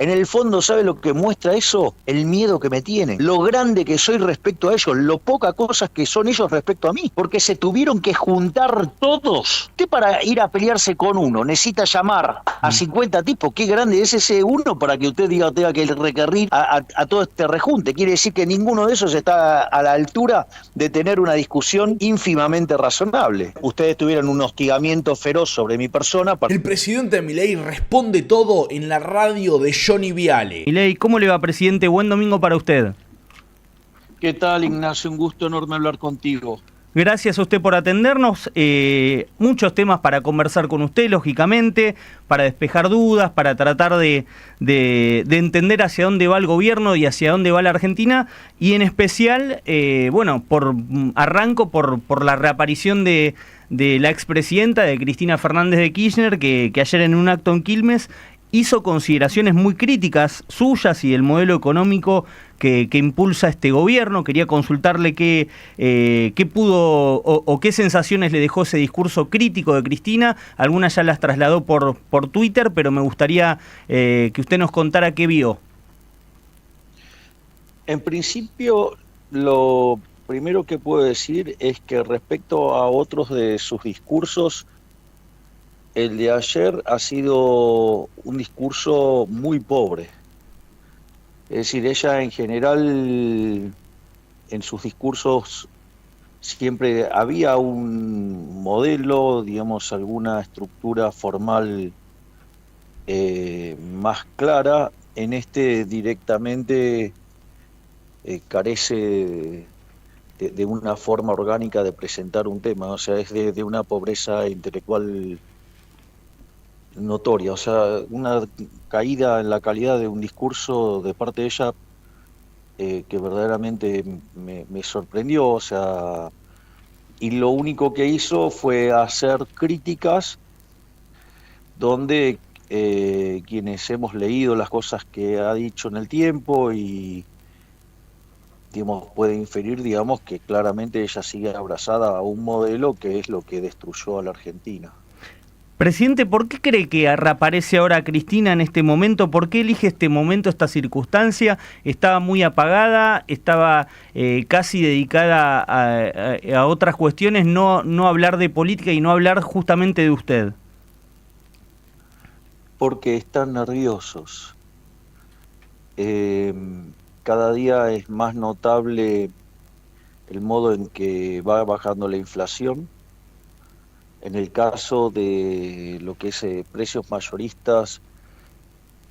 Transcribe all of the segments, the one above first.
En el fondo, ¿sabe lo que muestra eso? El miedo que me tienen, lo grande que soy respecto a ellos, lo poca cosas que son ellos respecto a mí, porque se tuvieron que juntar todos. Usted para ir a pelearse con uno necesita llamar a Mm. 50 tipos, qué grande es ese uno para que usted diga tenga que requerir a todo este rejunte. Quiere decir que ninguno de esos está a la altura de tener una discusión ínfimamente razonable. Ustedes tuvieron un hostigamiento feroz sobre mi persona. El presidente Milei responde todo en la radio de Johnny Viale. Milei, ¿cómo le va, presidente? Buen domingo para usted. ¿Qué tal, Ignacio? Un gusto enorme hablar contigo. Gracias a usted por atendernos. Muchos temas para conversar con usted, lógicamente, para despejar dudas, para tratar de entender hacia dónde va el gobierno y hacia dónde va la Argentina. Y en especial, arranco por la reaparición de la expresidenta, de Cristina Fernández de Kirchner, que ayer en un acto en Quilmes hizo consideraciones muy críticas suyas y del modelo económico que impulsa este gobierno. Quería consultarle qué pudo o qué sensaciones le dejó ese discurso crítico de Cristina. Algunas ya las trasladó por Twitter, pero me gustaría que usted nos contara qué vio. En principio, lo primero que puedo decir es que respecto a otros de sus discursos, el de ayer ha sido un discurso muy pobre. Es decir, ella en general, en sus discursos, siempre había un modelo, digamos, alguna estructura formal más clara. En este directamente carece de una forma orgánica de presentar un tema, o sea, es de una pobreza intelectual notoria, o sea, una caída en la calidad de un discurso de parte de ella que verdaderamente me sorprendió, o sea, y lo único que hizo fue hacer críticas donde quienes hemos leído las cosas que ha dicho en el tiempo y digamos, puede inferir, digamos, que claramente ella sigue abrazada a un modelo que es lo que destruyó a la Argentina. Presidente, ¿por qué cree que reaparece ahora Cristina en este momento? ¿Por qué elige este momento, esta circunstancia? Estaba muy apagada, estaba casi dedicada a otras cuestiones, no hablar de política y no hablar justamente de usted. Porque están nerviosos. Eh, Cada día es más notable el modo en que va bajando la inflación. En el caso de lo que es precios mayoristas,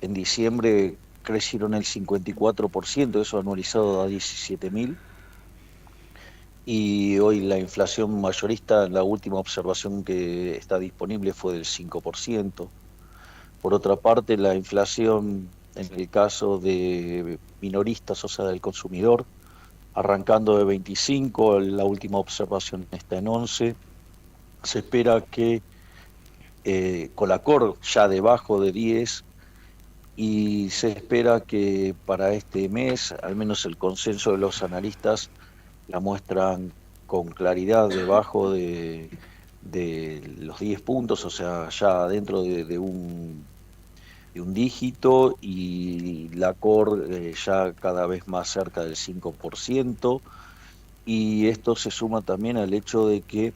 en diciembre crecieron el 54%, eso anualizado a 17.000. Y hoy la inflación mayorista, la última observación que está disponible fue del 5%. Por otra parte, la inflación en el caso de minoristas, o sea, del consumidor, arrancando de 25, la última observación está en 11. Se espera que Colacor ya debajo de 10 y se espera que para este mes, al menos el consenso de los analistas la muestran con claridad debajo de los 10 puntos, o sea, ya dentro de un dígito y la core ya cada vez más cerca del 5%, y esto se suma también al hecho de que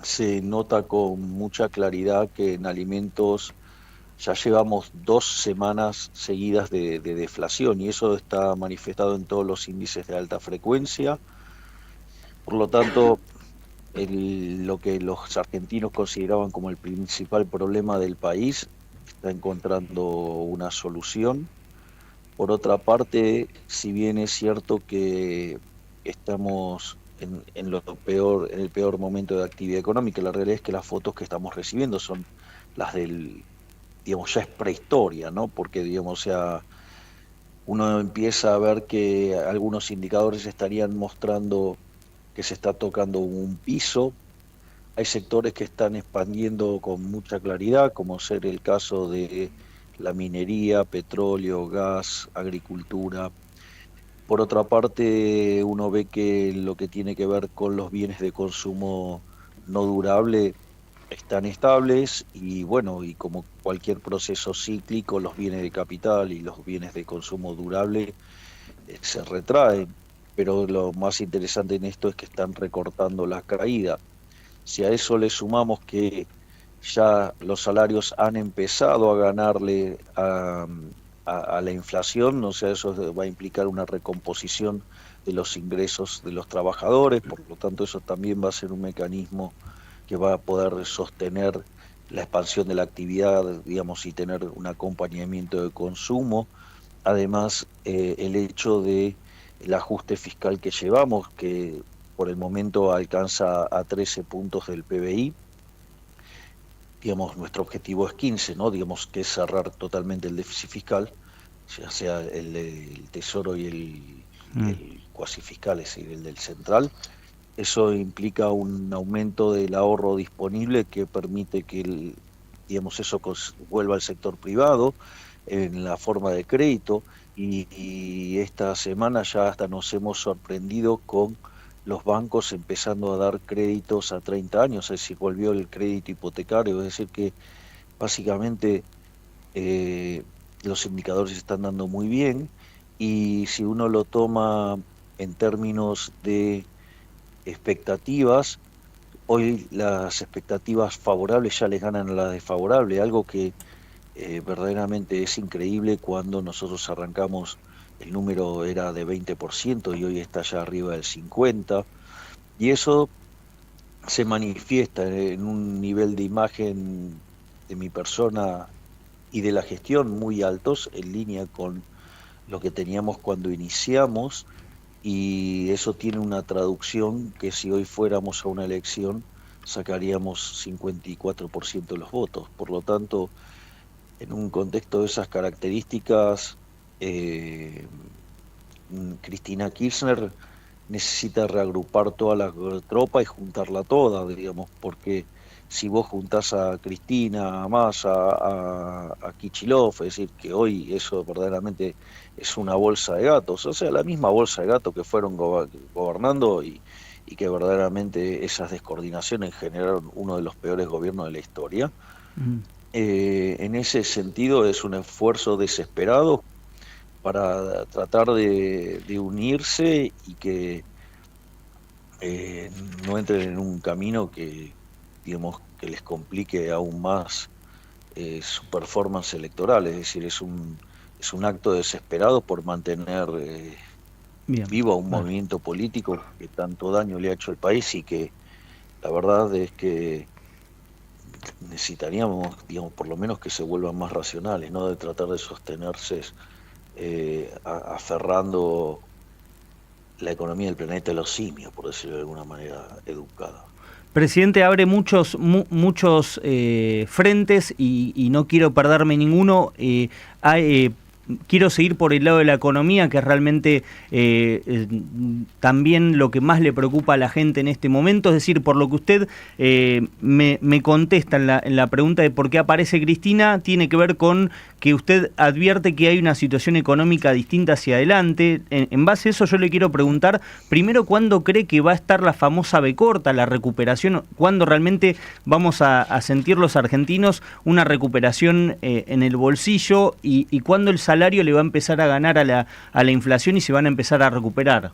se nota con mucha claridad que en alimentos ya llevamos 2 semanas seguidas de deflación y eso está manifestado en todos los índices de alta frecuencia. Por lo tanto, lo que los argentinos consideraban como el principal problema del país está encontrando una solución. Por otra parte, si bien es cierto que estamos en el peor momento de actividad económica, la realidad es que las fotos que estamos recibiendo son las del, digamos, ya es prehistoria, ¿no? Porque, digamos, o sea, uno empieza a ver que algunos indicadores estarían mostrando que se está tocando un piso. Hay sectores que están expandiendo con mucha claridad, como ser el caso de la minería, petróleo, gas, agricultura. Por otra parte, uno ve que lo que tiene que ver con los bienes de consumo no durable están estables y bueno, y como cualquier proceso cíclico, los bienes de capital y los bienes de consumo durable se retraen, pero lo más interesante en esto es que están recortando la caída. Si a eso le sumamos que ya los salarios han empezado a ganarle a la inflación, o sea, eso va a implicar una recomposición de los ingresos de los trabajadores, por lo tanto eso también va a ser un mecanismo que va a poder sostener la expansión de la actividad, digamos, y tener un acompañamiento de consumo. Además, el hecho de el ajuste fiscal que llevamos, que por el momento alcanza a 13 puntos del PBI, digamos, nuestro objetivo es 15, ¿no? Digamos que es cerrar totalmente el déficit fiscal, ya sea el Tesoro y el cuasi fiscal, es decir, el del central. Eso implica un aumento del ahorro disponible que permite que digamos, eso vuelva al sector privado en la forma de crédito y esta semana ya hasta nos hemos sorprendido con los bancos empezando a dar créditos a 30 años, es decir, volvió el crédito hipotecario, es decir que básicamente eh, los indicadores están dando muy bien y si uno lo toma en términos de expectativas, hoy las expectativas favorables ya les ganan a las desfavorables, algo que verdaderamente es increíble. Cuando nosotros arrancamos el número era de 20% y hoy está ya arriba del 50%, y eso se manifiesta en un nivel de imagen de mi persona y de la gestión muy altos, en línea con lo que teníamos cuando iniciamos, y eso tiene una traducción que si hoy fuéramos a una elección sacaríamos 54% de los votos. Por lo tanto, en un contexto de esas características, eh, Cristina Kirchner necesita reagrupar toda la tropa y juntarla toda, digamos, porque si vos juntás a Cristina, a Massa, a Kicillof, es decir, que hoy eso verdaderamente es una bolsa de gatos, o sea, la misma bolsa de gatos que fueron gobernando y que verdaderamente esas descoordinaciones generaron uno de los peores gobiernos de la historia. En ese sentido es un esfuerzo desesperado para tratar de unirse y que eh, no entren en un camino que, digamos, que les complique aún más su performance electoral. Es decir, es un acto desesperado por mantener Bien, vivo a un bueno. movimiento político que tanto daño le ha hecho al país y que la verdad es que necesitaríamos, digamos, por lo menos que se vuelvan más racionales, no de tratar de sostenerse aferrando la economía del planeta a los simios, por decirlo de alguna manera educada. Presidente, abre muchos frentes y no quiero perderme ninguno. Quiero seguir por el lado de la economía, que es realmente también lo que más le preocupa a la gente en este momento. Es decir, por lo que usted me contesta en la pregunta de por qué aparece Cristina, tiene que ver con que usted advierte que hay una situación económica distinta hacia adelante. En base a eso yo le quiero preguntar, primero, ¿cuándo cree que va a estar la famosa B corta, la recuperación? ¿Cuándo realmente vamos a sentir los argentinos una recuperación en el bolsillo y cuándo el salario le va a empezar a ganar a la inflación y se van a empezar a recuperar?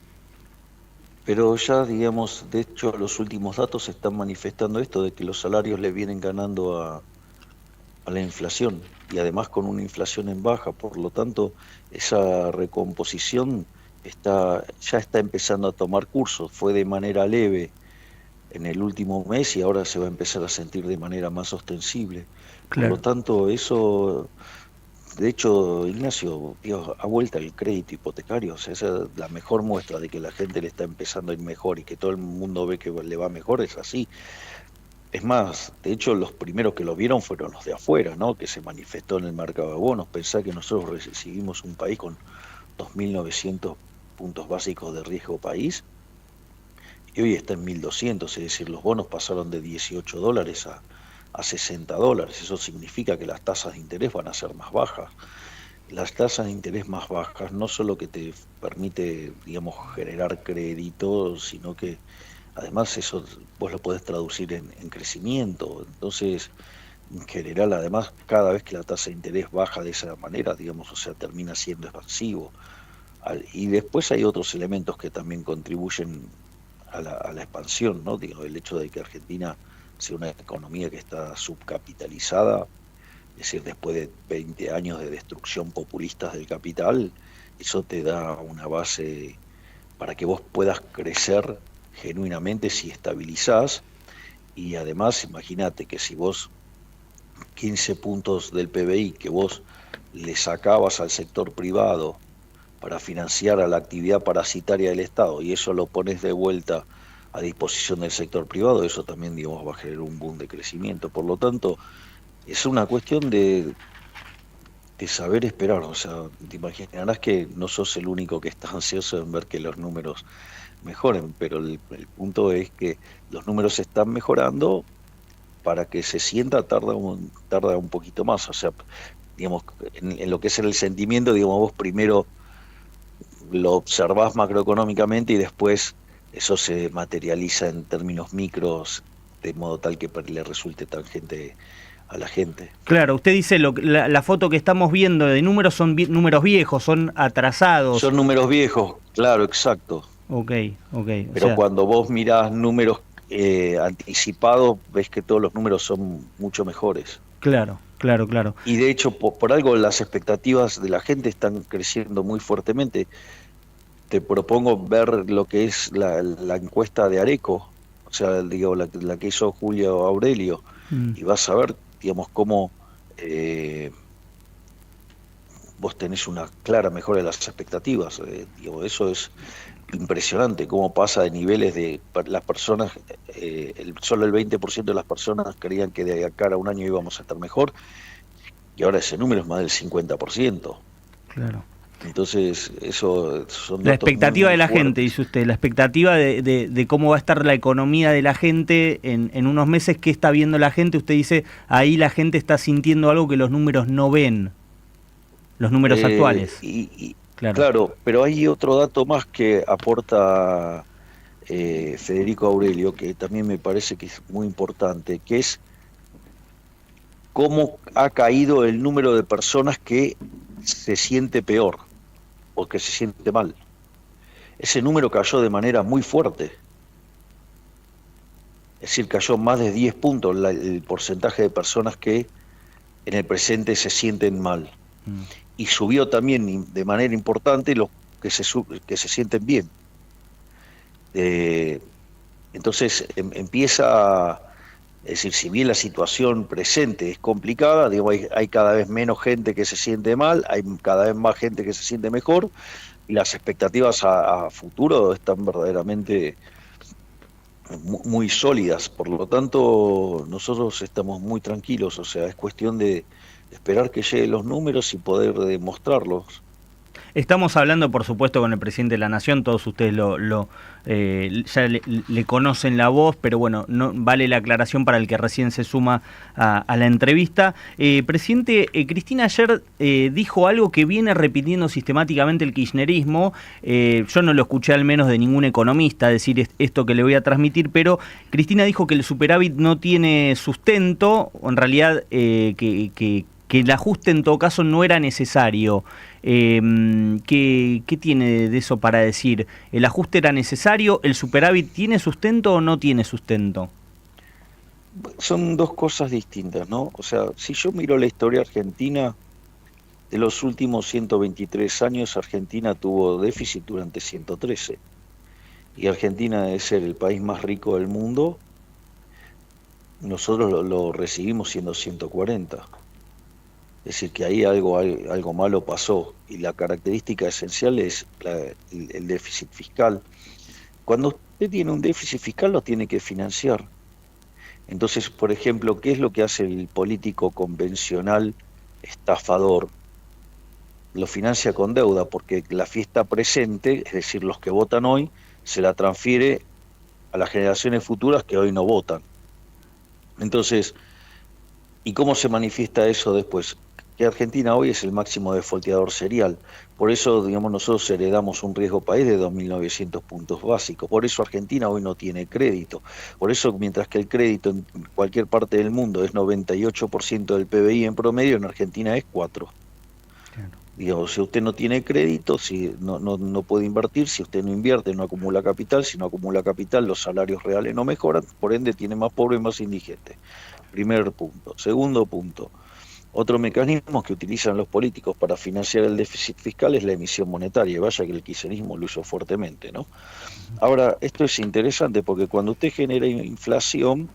Pero ya, digamos, de hecho, los últimos datos están manifestando esto de que los salarios le vienen ganando a la inflación y además con una inflación en baja. Por lo tanto, esa recomposición ya está empezando a tomar curso. Fue de manera leve en el último mes y ahora se va a empezar a sentir de manera más ostensible. Por lo Claro. tanto, eso, de hecho, Ignacio, digo, ha vuelto el crédito hipotecario. O sea, esa es la mejor muestra de que la gente le está empezando a ir mejor y que todo el mundo ve que le va mejor, es así. Es más, de hecho, los primeros que lo vieron fueron los de afuera, ¿no? Que se manifestó en el mercado de bonos. Pensá que nosotros recibimos un país con 2.900 puntos básicos de riesgo país y hoy está en 1.200, es decir, los bonos pasaron de $18 a $60. Eso significa que las tasas de interés van a ser más bajas. Las tasas de interés más bajas no solo que te permite, digamos, generar crédito, sino que además eso vos lo podés traducir en crecimiento. Entonces, en general, además, cada vez que la tasa de interés baja de esa manera, digamos, o sea, termina siendo expansivo. Y después hay otros elementos que también contribuyen a la expansión, ¿no? Digo, el hecho de que Argentina sea una economía que está subcapitalizada, es decir, después de 20 años de destrucción populista del capital, eso te da una base para que vos puedas crecer genuinamente si estabilizás. Y además, imagínate que si vos 15 puntos del PBI que vos le sacabas al sector privado para financiar a la actividad parasitaria del Estado y eso lo pones de vuelta a disposición del sector privado, eso también, digamos, va a generar un boom de crecimiento. Por lo tanto, es una cuestión de saber esperar. O sea, te imaginarás que no sos el único que está ansioso en ver que los números mejoren, pero el punto es que los números están mejorando. Para que se sienta tarda un poquito más. O sea, digamos, en lo que es el sentimiento, digamos, vos primero lo observás macroeconómicamente y después eso se materializa en términos micros, de modo tal que le resulte tangente a la gente. Claro, usted dice la foto que estamos viendo de números son números viejos, son atrasados. Son números viejos, claro, exacto. Ok. Pero cuando vos mirás números anticipados, ves que todos los números son mucho mejores. Claro. Y de hecho, por algo las expectativas de la gente están creciendo muy fuertemente. Te propongo ver lo que es la encuesta de Areco, o sea, digo, la que hizo Julio Aurelio, y vas a ver, digamos, cómo vos tenés una clara mejora de las expectativas. Digo, eso es impresionante, cómo pasa de niveles de las personas, solo el 20% de las personas creían que de acá a un año íbamos a estar mejor, y ahora ese número es más del 50%. Claro. Entonces, eso son la expectativa muy de la fuertes. gente, dice usted, la expectativa de cómo va a estar la economía de la gente en unos meses, qué está viendo la gente. Usted dice, ahí la gente está sintiendo algo que los números no ven, los números actuales. Claro, pero hay otro dato más que aporta Federico Aurelio, que también me parece que es muy importante, que es cómo ha caído el número de personas que se siente peor o que se siente mal. Ese número cayó de manera muy fuerte. Es decir, cayó más de 10 puntos el porcentaje de personas que en el presente se sienten mal. Y subió también de manera importante los que se sienten bien. Entonces empieza, es decir, si bien la situación presente es complicada, digo, hay cada vez menos gente que se siente mal, hay cada vez más gente que se siente mejor, y las expectativas a futuro están verdaderamente muy sólidas. Por lo tanto, nosotros estamos muy tranquilos. O sea, es cuestión de esperar que lleguen los números y poder demostrarlos. Estamos hablando, por supuesto, con el presidente de la Nación, todos ustedes ya le conocen la voz, pero bueno, no vale la aclaración para el que recién se suma a la entrevista. Presidente, Cristina ayer dijo algo que viene repitiendo sistemáticamente el kirchnerismo. Yo no lo escuché al menos de ningún economista decir esto que le voy a transmitir, pero Cristina dijo que el superávit no tiene sustento, o en realidad que el ajuste en todo caso no era necesario. ¿Qué tiene de eso para decir? ¿El ajuste era necesario? ¿El superávit tiene sustento o no tiene sustento? Son dos cosas distintas, ¿no? O sea, si yo miro la historia argentina, de los últimos 123 años, Argentina tuvo déficit durante 113. Y Argentina debe ser el país más rico del mundo. Nosotros lo recibimos siendo 140. Es decir, que ahí algo malo pasó, y la característica esencial es el déficit fiscal. Cuando usted tiene un déficit fiscal, lo tiene que financiar. Entonces, por ejemplo, ¿qué es lo que hace el político convencional estafador? Lo financia con deuda, porque la fiesta presente, es decir, los que votan hoy, se la transfiere a las generaciones futuras que hoy no votan. Entonces, ¿y cómo se manifiesta eso después? que Argentina hoy es el máximo defaulteador serial. Por eso, digamos, nosotros heredamos un riesgo país de 2.900 puntos básicos. Por eso Argentina hoy no tiene crédito. Por eso, mientras que el crédito en cualquier parte del mundo es 98% del PBI en promedio, en Argentina es 4. Claro. Digo, si usted no tiene crédito, si no puede invertir, si usted no invierte, no acumula capital, si no acumula capital, los salarios reales no mejoran, por ende tiene más pobres y más indigentes. Primer punto. Segundo punto. Otro mecanismo que utilizan los políticos para financiar el déficit fiscal es la emisión monetaria. Vaya que el kirchnerismo lo usó fuertemente, ¿no? Ahora, esto es interesante porque cuando usted genera inflación,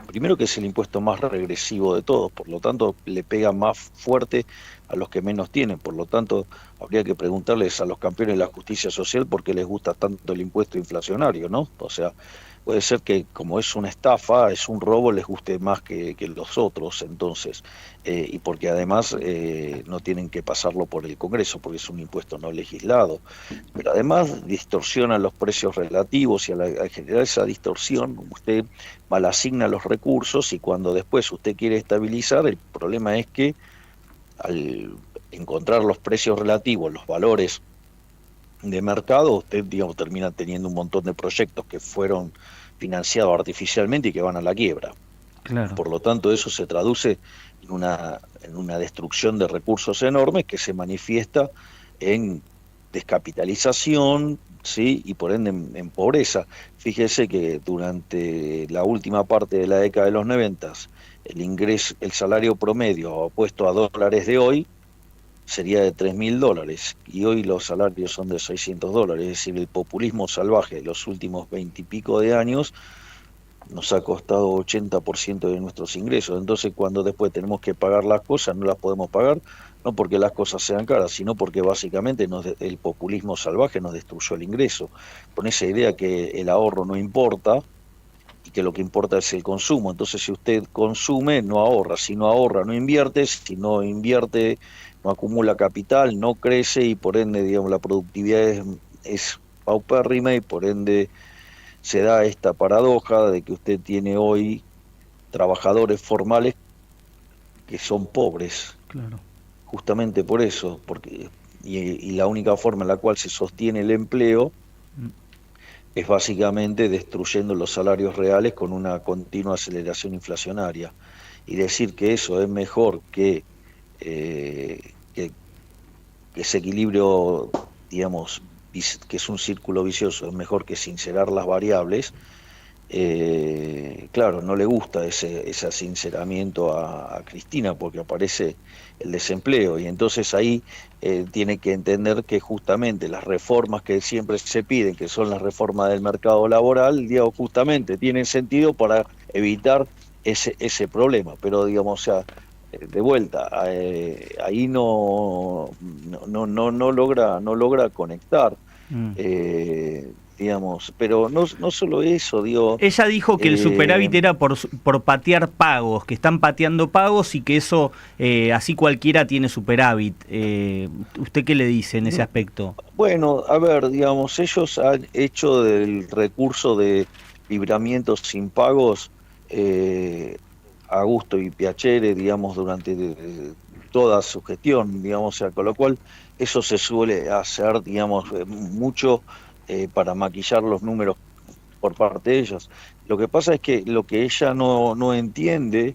primero que es el impuesto más regresivo de todos, por lo tanto le pega más fuerte a los que menos tienen, por lo tanto habría que preguntarles a los campeones de la justicia social por qué les gusta tanto el impuesto inflacionario, ¿no? O sea, puede ser que como es una estafa, es un robo, les guste más que los otros, entonces, y porque además no tienen que pasarlo por el Congreso, porque es un impuesto no legislado, pero además distorsionan los precios relativos y al generar esa distorsión, usted malasigna los recursos y cuando después usted quiere estabilizar, el problema es que al encontrar los precios relativos, los valores de mercado, usted, digamos, termina teniendo un montón de proyectos que fueron financiados artificialmente y que van a la quiebra. Claro. Por lo tanto, eso se traduce en una destrucción de recursos enormes que se manifiesta en descapitalización, ¿sí? Y por ende en pobreza. Fíjese que durante la última parte de la década de los 90, el salario promedio opuesto a dólares de hoy sería de $3.000 y hoy los salarios son de $600. Es decir, el populismo salvaje de los últimos 20 y pico de años nos ha costado 80% de nuestros ingresos. Entonces, cuando después tenemos que pagar las cosas, no las podemos pagar, no porque las cosas sean caras, sino porque básicamente el populismo salvaje nos destruyó el ingreso. Con esa idea que el ahorro no importa y que lo que importa es el consumo. Entonces, si usted consume, no ahorra. Si no ahorra, no invierte. Si no invierte, no acumula capital, no crece y por ende, digamos, la productividad es paupérrima y por ende se da esta paradoja de que usted tiene hoy trabajadores formales que son pobres, Claro. justamente por eso, y la única forma en la cual se sostiene el empleo Mm. es básicamente destruyendo los salarios reales con una continua aceleración inflacionaria. Y decir que eso es mejor que ese equilibrio, digamos, que es un círculo vicioso, es mejor que sincerar las variables. Claro, no le gusta ese sinceramiento a Cristina porque aparece el desempleo y entonces ahí tiene que entender que justamente las reformas que siempre se piden, que son las reformas del mercado laboral, digamos, justamente tienen sentido para evitar ese problema, pero digamos, o sea, de vuelta, ahí no logra conectar. Mm. Digamos, pero no solo eso, digo, Ella dijo que el eh, superávit era por patear pagos, que están pateando pagos y que eso, así cualquiera tiene superávit. ¿Usted qué le dice en ese aspecto? bueno, a ver, digamos, ellos han hecho del recurso de libramiento sin pagos eh, a gusto y piacere, digamos, durante toda su gestión, digamos, o sea, con lo cual eso se suele hacer, digamos, mucho para maquillar los números por parte de ellos. Lo que pasa es que lo que ella no entiende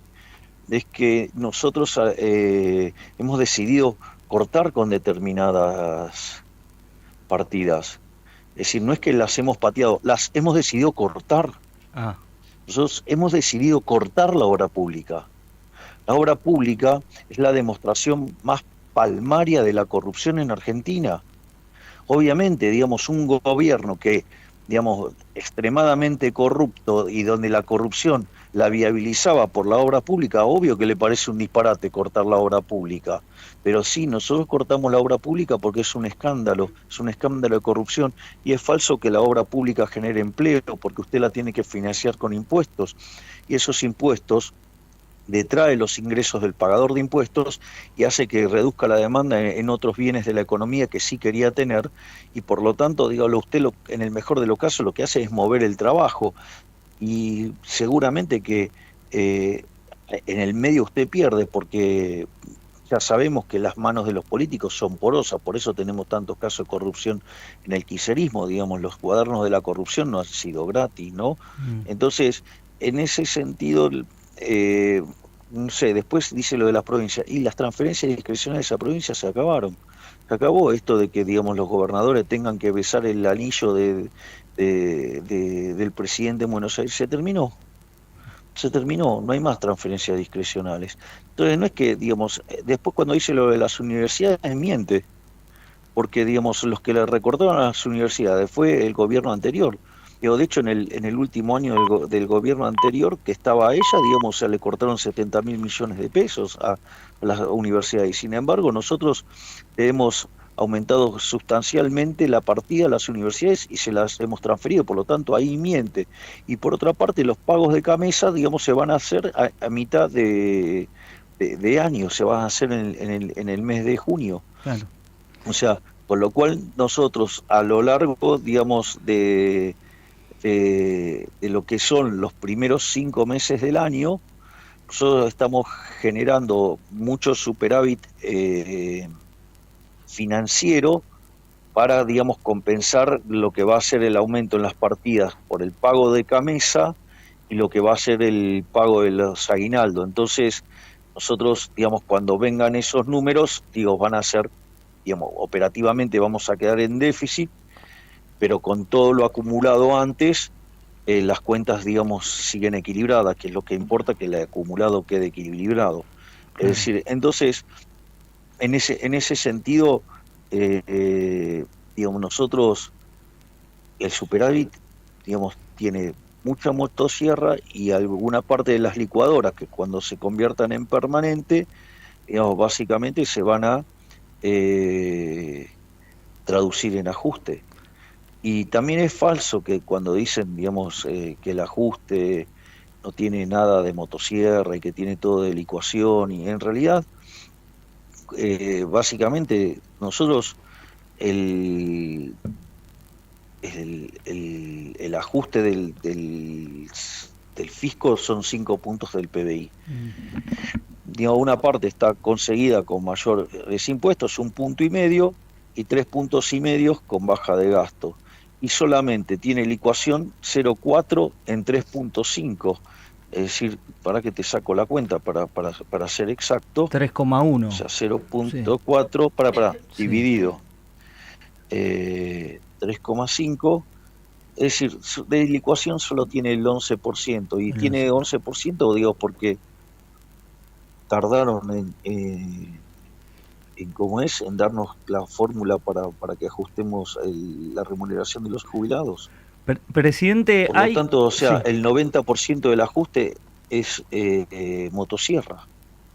es que nosotros hemos decidido cortar con determinadas partidas. Es decir, no es que las hemos pateado, las hemos decidido cortar. Ah, Nosotros hemos decidido cortar la obra pública. La obra pública es la demostración más palmaria de la corrupción en Argentina. Obviamente, digamos, un gobierno que, digamos, extremadamente corrupto y donde la corrupción la viabilizaba por la obra pública, obvio que le parece un disparate cortar la obra pública. Pero sí, nosotros cortamos la obra pública porque es un escándalo de corrupción y es falso que la obra pública genere empleo porque usted la tiene que financiar con impuestos y esos impuestos detrae los ingresos del pagador de impuestos y hace que reduzca la demanda en otros bienes de la economía que sí quería tener y por lo tanto, dígalo usted, en el mejor de los casos lo que hace es mover el trabajo y seguramente que en el medio usted pierde porque ya sabemos que las manos de los políticos son porosas, por eso tenemos tantos casos de corrupción en el kirchnerismo, digamos, los cuadernos de la corrupción no han sido gratis, ¿no? Mm. Entonces, en ese sentido, eh, no sé, después dice lo de las provincias, y las transferencias discrecionales a provincias se acabaron. Se acabó esto de que, digamos, los gobernadores tengan que besar el anillo del presidente en Buenos Aires. Se terminó, no hay más transferencias discrecionales. Entonces, no es que, digamos, después cuando dice lo de las universidades, miente, porque, digamos, los que le recortaron a las universidades fue el gobierno anterior. Digo, de hecho, en el último año del gobierno anterior, que estaba ella, digamos, se le cortaron 70.000 millones de pesos a las universidades. Y sin embargo, nosotros hemos aumentado sustancialmente la partida a las universidades y se las hemos transferido, por lo tanto, ahí miente. Y por otra parte, los pagos de Camesa, digamos, se van a hacer a mitad de año, se van a hacer en el mes de junio. Claro. O sea, con lo cual nosotros a lo largo, digamos, de lo que son los primeros 5 meses del año, nosotros estamos generando mucho superávit financiero para, digamos, compensar lo que va a ser el aumento en las partidas por el pago de Camesa y lo que va a ser el pago de los aguinaldos. Entonces, nosotros, digamos, cuando vengan esos números, digo, van a ser, digamos, operativamente vamos a quedar en déficit, pero con todo lo acumulado antes, las cuentas, digamos, siguen equilibradas, que es lo que importa, que el acumulado quede equilibrado. Es Claro. decir, entonces, en ese sentido, digamos, nosotros, el superávit, digamos, tiene mucha motosierra y alguna parte de las licuadoras que cuando se conviertan en permanente, digamos, básicamente se van a eh, traducir en ajuste. Y también es falso que cuando dicen, digamos, que el ajuste no tiene nada de motosierra y que tiene todo de licuación, y en realidad, básicamente, nosotros el, el ajuste del fisco son 5 puntos del PBI. Mm. Digamos, una parte está conseguida con mayores impuestos, 1,5 puntos, y 3,5 puntos con baja de gasto. Y solamente tiene licuación 0,4 en 3,5. Es decir, para que te saco la cuenta, para ser exacto, 3,1. o sea, Sí, 0,4, sí. dividido 3,5, es decir, de licuación solo tiene el 11%, y El 11. tiene 11%, digo, porque tardaron en cómo es, en darnos la fórmula para que ajustemos la remuneración de los jubilados. Presidente, Por lo hay... tanto, o sea, Sí. el 90% del ajuste es motosierra.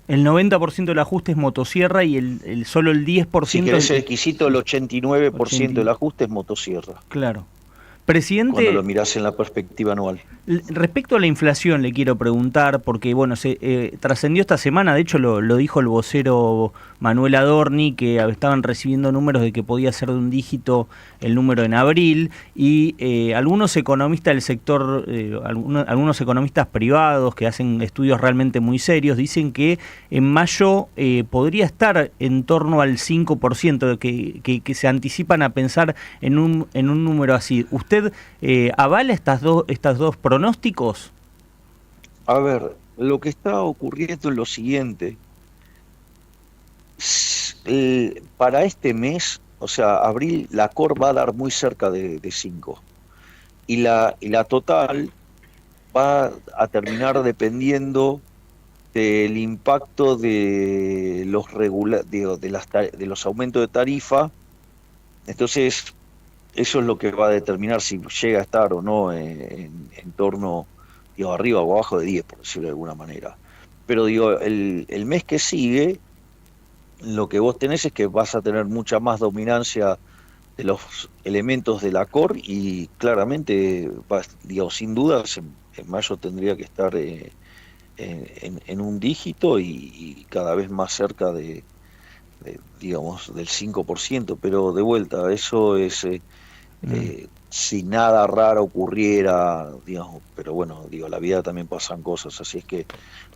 El 90% del ajuste es motosierra y solo el Si 10% querés el exquisito, el 89% 80. del ajuste es motosierra, Claro. cuando lo Presidente, mirás en la perspectiva anual. respecto a la inflación le quiero preguntar, porque bueno, se trascendió esta semana, de hecho lo dijo el vocero Manuel Adorni, que estaban recibiendo números de que podía ser de un dígito el número en abril, y algunos economistas del sector, algunos economistas privados que hacen estudios realmente muy serios, dicen que en mayo podría estar en torno al 5%, que se anticipan a pensar en un número así. ¿Usted avala estos dos pronósticos? A ver, lo que está ocurriendo es lo siguiente. Para este mes, o sea, abril, la COR va a dar muy cerca de 5. Y la total va a terminar dependiendo del impacto de los aumentos de tarifa. Entonces, eso es lo que va a determinar si llega a estar o no en torno, digo, arriba o abajo de 10, por decirlo de alguna manera. Pero digo, el mes que sigue, lo que vos tenés es que vas a tener mucha más dominancia de los elementos de la COR, y claramente, digo, sin dudas, en mayo tendría que estar en un dígito y cada vez más cerca digamos, del 5%, pero de vuelta, eso es Mm. si nada raro ocurriera, digamos, pero bueno, digo, la vida también pasan cosas, así es que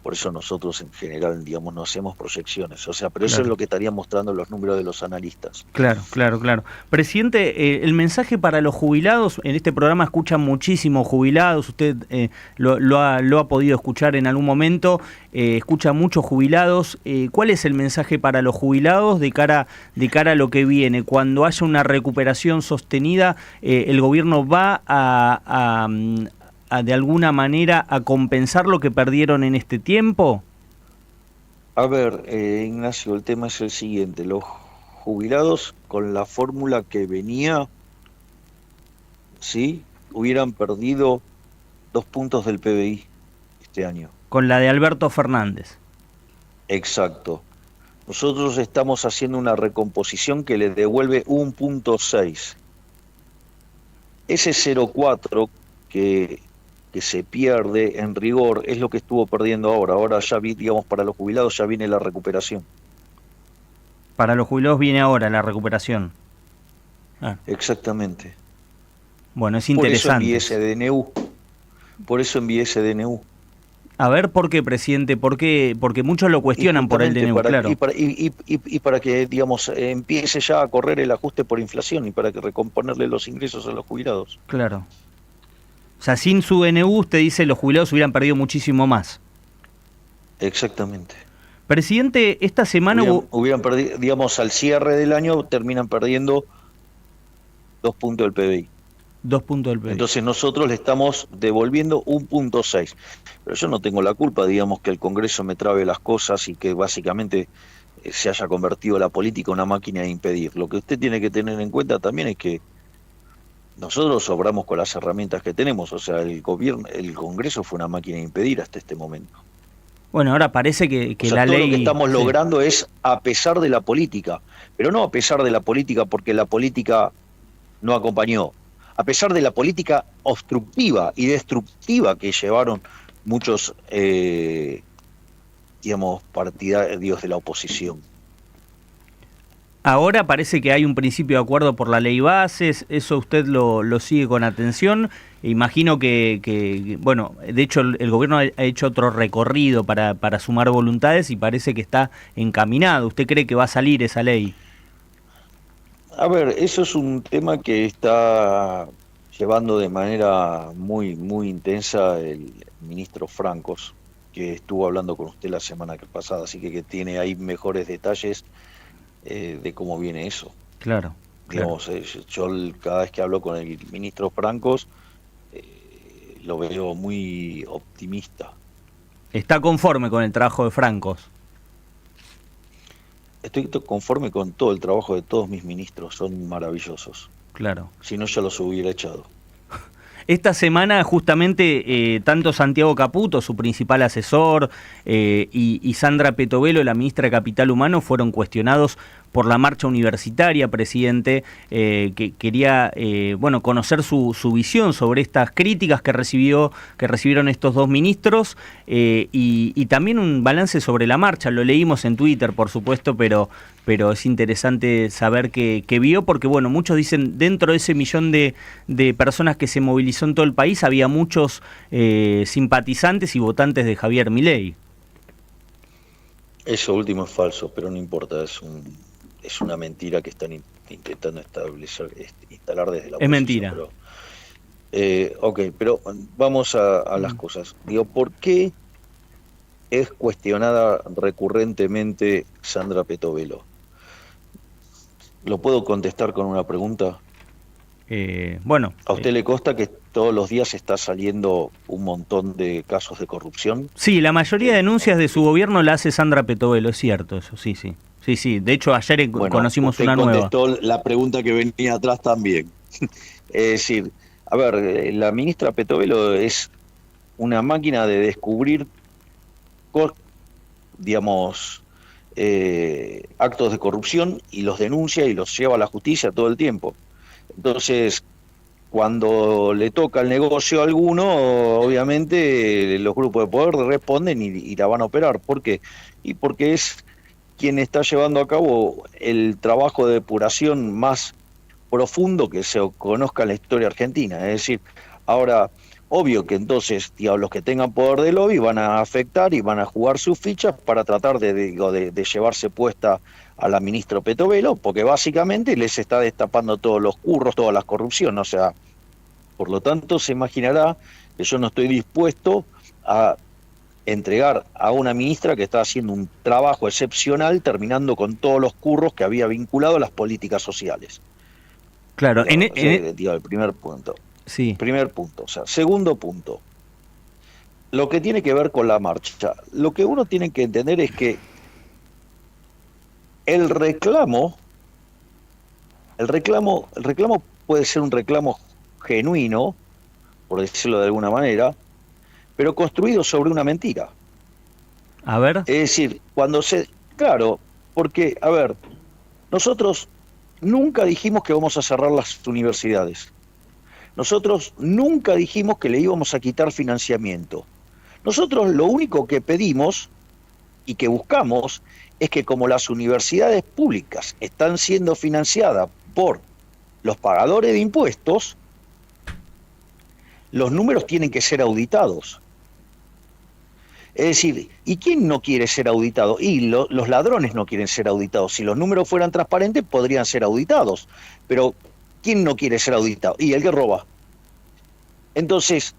por eso nosotros en general, digamos, no hacemos proyecciones, o sea, pero eso es Claro. lo que estarían mostrando los números de los analistas. Claro, claro, claro. Presidente, el mensaje para los jubilados, en este programa escuchan muchísimos jubilados, usted lo ha podido escuchar en algún momento, escucha muchos jubilados. ¿Cuál es el mensaje para los jubilados de cara a lo que viene? Cuando haya una recuperación sostenida, ¿el gobierno va a de alguna manera a compensar lo que perdieron en este tiempo? A ver, Ignacio, el tema es el siguiente, los jubilados con la fórmula que venía, ¿sí? Hubieran perdido 2 puntos del PBI este año. Con la de Alberto Fernández. Exacto. Nosotros estamos haciendo una recomposición que le devuelve 1,6. Ese 0,4 que se pierde en rigor es lo que estuvo perdiendo ahora. Ahora ya digamos, para los jubilados ya viene la recuperación. Para los jubilados viene ahora la recuperación. Ah. Exactamente. Bueno, es interesante. Por eso envié ese DNU. A ver, ¿por qué, presidente? ¿Por qué? Porque muchos lo cuestionan por el DNU, claro. Y para que, digamos, empiece ya a correr el ajuste por inflación y para que recomponerle los ingresos a los jubilados. Claro. O sea, sin su DNU, usted dice, los jubilados hubieran perdido muchísimo más. Exactamente. Presidente, esta semana hubieran perdido, digamos, al cierre del año terminan perdiendo 2 puntos del PBI. 2 puntos del PBI. Entonces nosotros le estamos devolviendo 1,6. Pero yo no tengo la culpa, digamos, que el Congreso me trabe las cosas y que básicamente se haya convertido la política en una máquina de impedir. Lo que usted tiene que tener en cuenta también es que nosotros obramos con las herramientas que tenemos. O sea, el Congreso fue una máquina de impedir hasta este momento. Bueno, ahora parece que o sea, la todo ley... lo que estamos sí. logrando es a pesar de la política, pero no a pesar de la política porque la política no acompañó, a pesar de la política obstructiva y destructiva que llevaron muchos, digamos, partidarios de la oposición. Ahora parece que hay un principio de acuerdo por la ley bases, eso usted lo sigue con atención. Imagino que bueno, de hecho el gobierno ha hecho otro recorrido para sumar voluntades y parece que está encaminado. ¿Usted cree que va a salir esa ley? A ver, eso es un tema que está llevando de manera muy, muy intensa el ministro Francos, que estuvo hablando con usted la semana pasada, así que tiene ahí mejores detalles de cómo viene eso. Claro. Digamos, yo cada vez que hablo con el ministro Francos lo veo muy optimista. ¿Está conforme con el trabajo de Francos? Estoy conforme con todo el trabajo de todos mis ministros, son maravillosos. Claro. Si no, ya los hubiera echado. Esta semana justamente tanto Santiago Caputo, su principal asesor, y Sandra Petovelo, la ministra de Capital Humano, fueron cuestionados por la marcha universitaria, presidente, que quería bueno, conocer su visión sobre estas críticas que recibieron estos dos ministros y también un balance sobre la marcha. Lo leímos en Twitter, por supuesto, pero es interesante saber qué vio, porque bueno, muchos dicen, dentro de ese millón de personas que se movilizó en todo el país, había muchos simpatizantes y votantes de Javier Milei. Eso último es falso, pero no importa, es una mentira que están intentando instalar desde la oposición. Es mentira. Pero, ok, pero vamos a las cosas. Digo, ¿por qué es cuestionada recurrentemente Sandra Petovelo? ¿Lo puedo contestar con una pregunta? Bueno. ¿A usted le consta que todos los días está saliendo un montón de casos de corrupción? Sí, la mayoría de denuncias de su gobierno la hace Sandra Petovelo, es cierto eso, sí. Sí, de hecho ayer conocimos una nueva. Contestó la pregunta que venía atrás también. Es decir, a ver, la ministra Petovelo es una máquina de descubrir, digamos, actos de corrupción y los denuncia y los lleva a la justicia todo el tiempo. Entonces, cuando le toca el negocio a alguno, obviamente los grupos de poder responden y la van a operar. ¿Por qué? Y porque es quien está llevando a cabo el trabajo de depuración más profundo que se conozca en la historia argentina. Es decir, ahora, obvio que entonces, digamos, los que tengan poder de lobby van a afectar y van a jugar sus fichas para tratar de llevarse puesta a la ministra Petovelo, porque básicamente les está destapando todos los curros, toda la corrupción. O sea, por lo tanto, se imaginará que yo no estoy dispuesto a entregar a una ministra que está haciendo un trabajo excepcional, terminando con todos los curros que había vinculado a las políticas sociales. Claro, El primer punto. Sí. Primer punto. O sea, segundo punto. Lo que tiene que ver con la marcha. Lo que uno tiene que entender es que el reclamo puede ser un reclamo genuino, por decirlo de alguna manera, pero construido sobre una mentira. A ver. Es decir, claro, porque, a ver, nosotros nunca dijimos que vamos a cerrar las universidades. Nosotros nunca dijimos que le íbamos a quitar financiamiento. Nosotros lo único que pedimos y que buscamos es que como las universidades públicas están siendo financiadas por los pagadores de impuestos, los números tienen que ser auditados. Es decir, ¿y quién no quiere ser auditado? Y los ladrones no quieren ser auditados. Si los números fueran transparentes, podrían ser auditados. Pero, ¿quién no quiere ser auditado? Y el que roba. Entonces,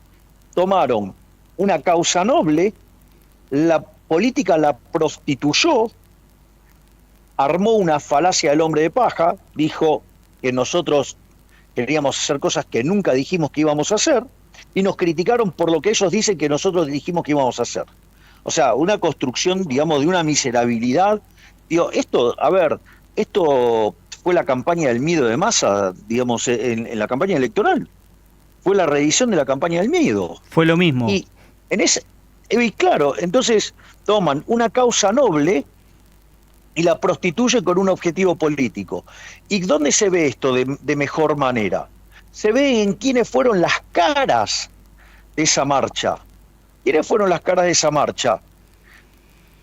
tomaron una causa noble, la política la prostituyó, armó una falacia del hombre de paja, dijo que nosotros queríamos hacer cosas que nunca dijimos que íbamos a hacer, y nos criticaron por lo que ellos dicen que nosotros dijimos que íbamos a hacer. O sea, una construcción, digamos, de una miserabilidad. Digo, esto fue la campaña del miedo de Massa, digamos, en la campaña electoral. Fue la reedición de la campaña del miedo. Fue lo mismo. Y claro, entonces toman una causa noble y la prostituyen con un objetivo político. ¿Y dónde se ve esto de mejor manera? Se ve en quiénes fueron las caras de esa marcha. ¿Quiénes fueron las caras de esa marcha?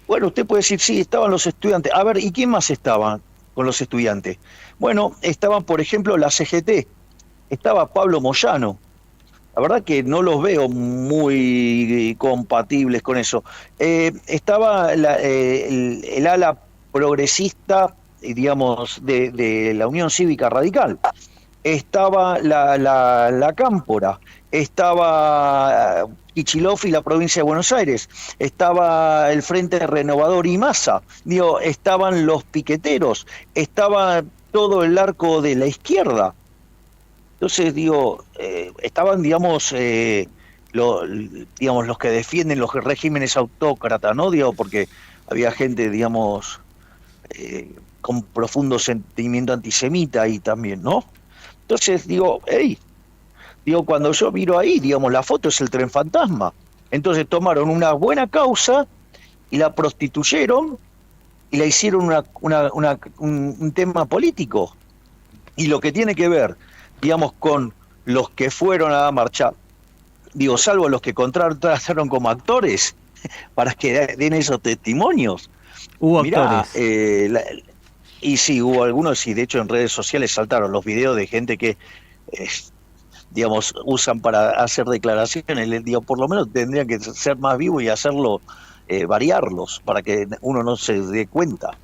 Bueno, usted puede decir, sí, estaban los estudiantes. A ver, ¿y quién más estaban con los estudiantes? Bueno, estaban, por ejemplo, la CGT. Estaba Pablo Moyano. La verdad que no los veo muy compatibles con eso. Estaba el ala progresista, digamos, de la Unión Cívica Radical. Estaba la Cámpora, estaba Kicillof y la provincia de Buenos Aires, estaba el Frente Renovador y Massa, digo, estaban los piqueteros, estaba todo el arco de la izquierda. Entonces, digo, estaban, digamos, los que defienden los regímenes autócratas, ¿no? Digo, porque había gente, digamos, con profundo sentimiento antisemita ahí también, ¿no? Entonces digo, cuando yo miro ahí, digamos, la foto es el tren fantasma. Entonces tomaron una buena causa y la prostituyeron y la hicieron un tema político. Y lo que tiene que ver, digamos, con los que fueron a la marcha, digo, salvo los que contrataron como actores para que den esos testimonios. Hubo actores. Y sí, hubo algunos, y de hecho en redes sociales saltaron los videos de gente que, digamos, usan para hacer declaraciones. Digo, por lo menos tendrían que ser más vivos y hacerlo, variarlos, para que uno no se dé cuenta.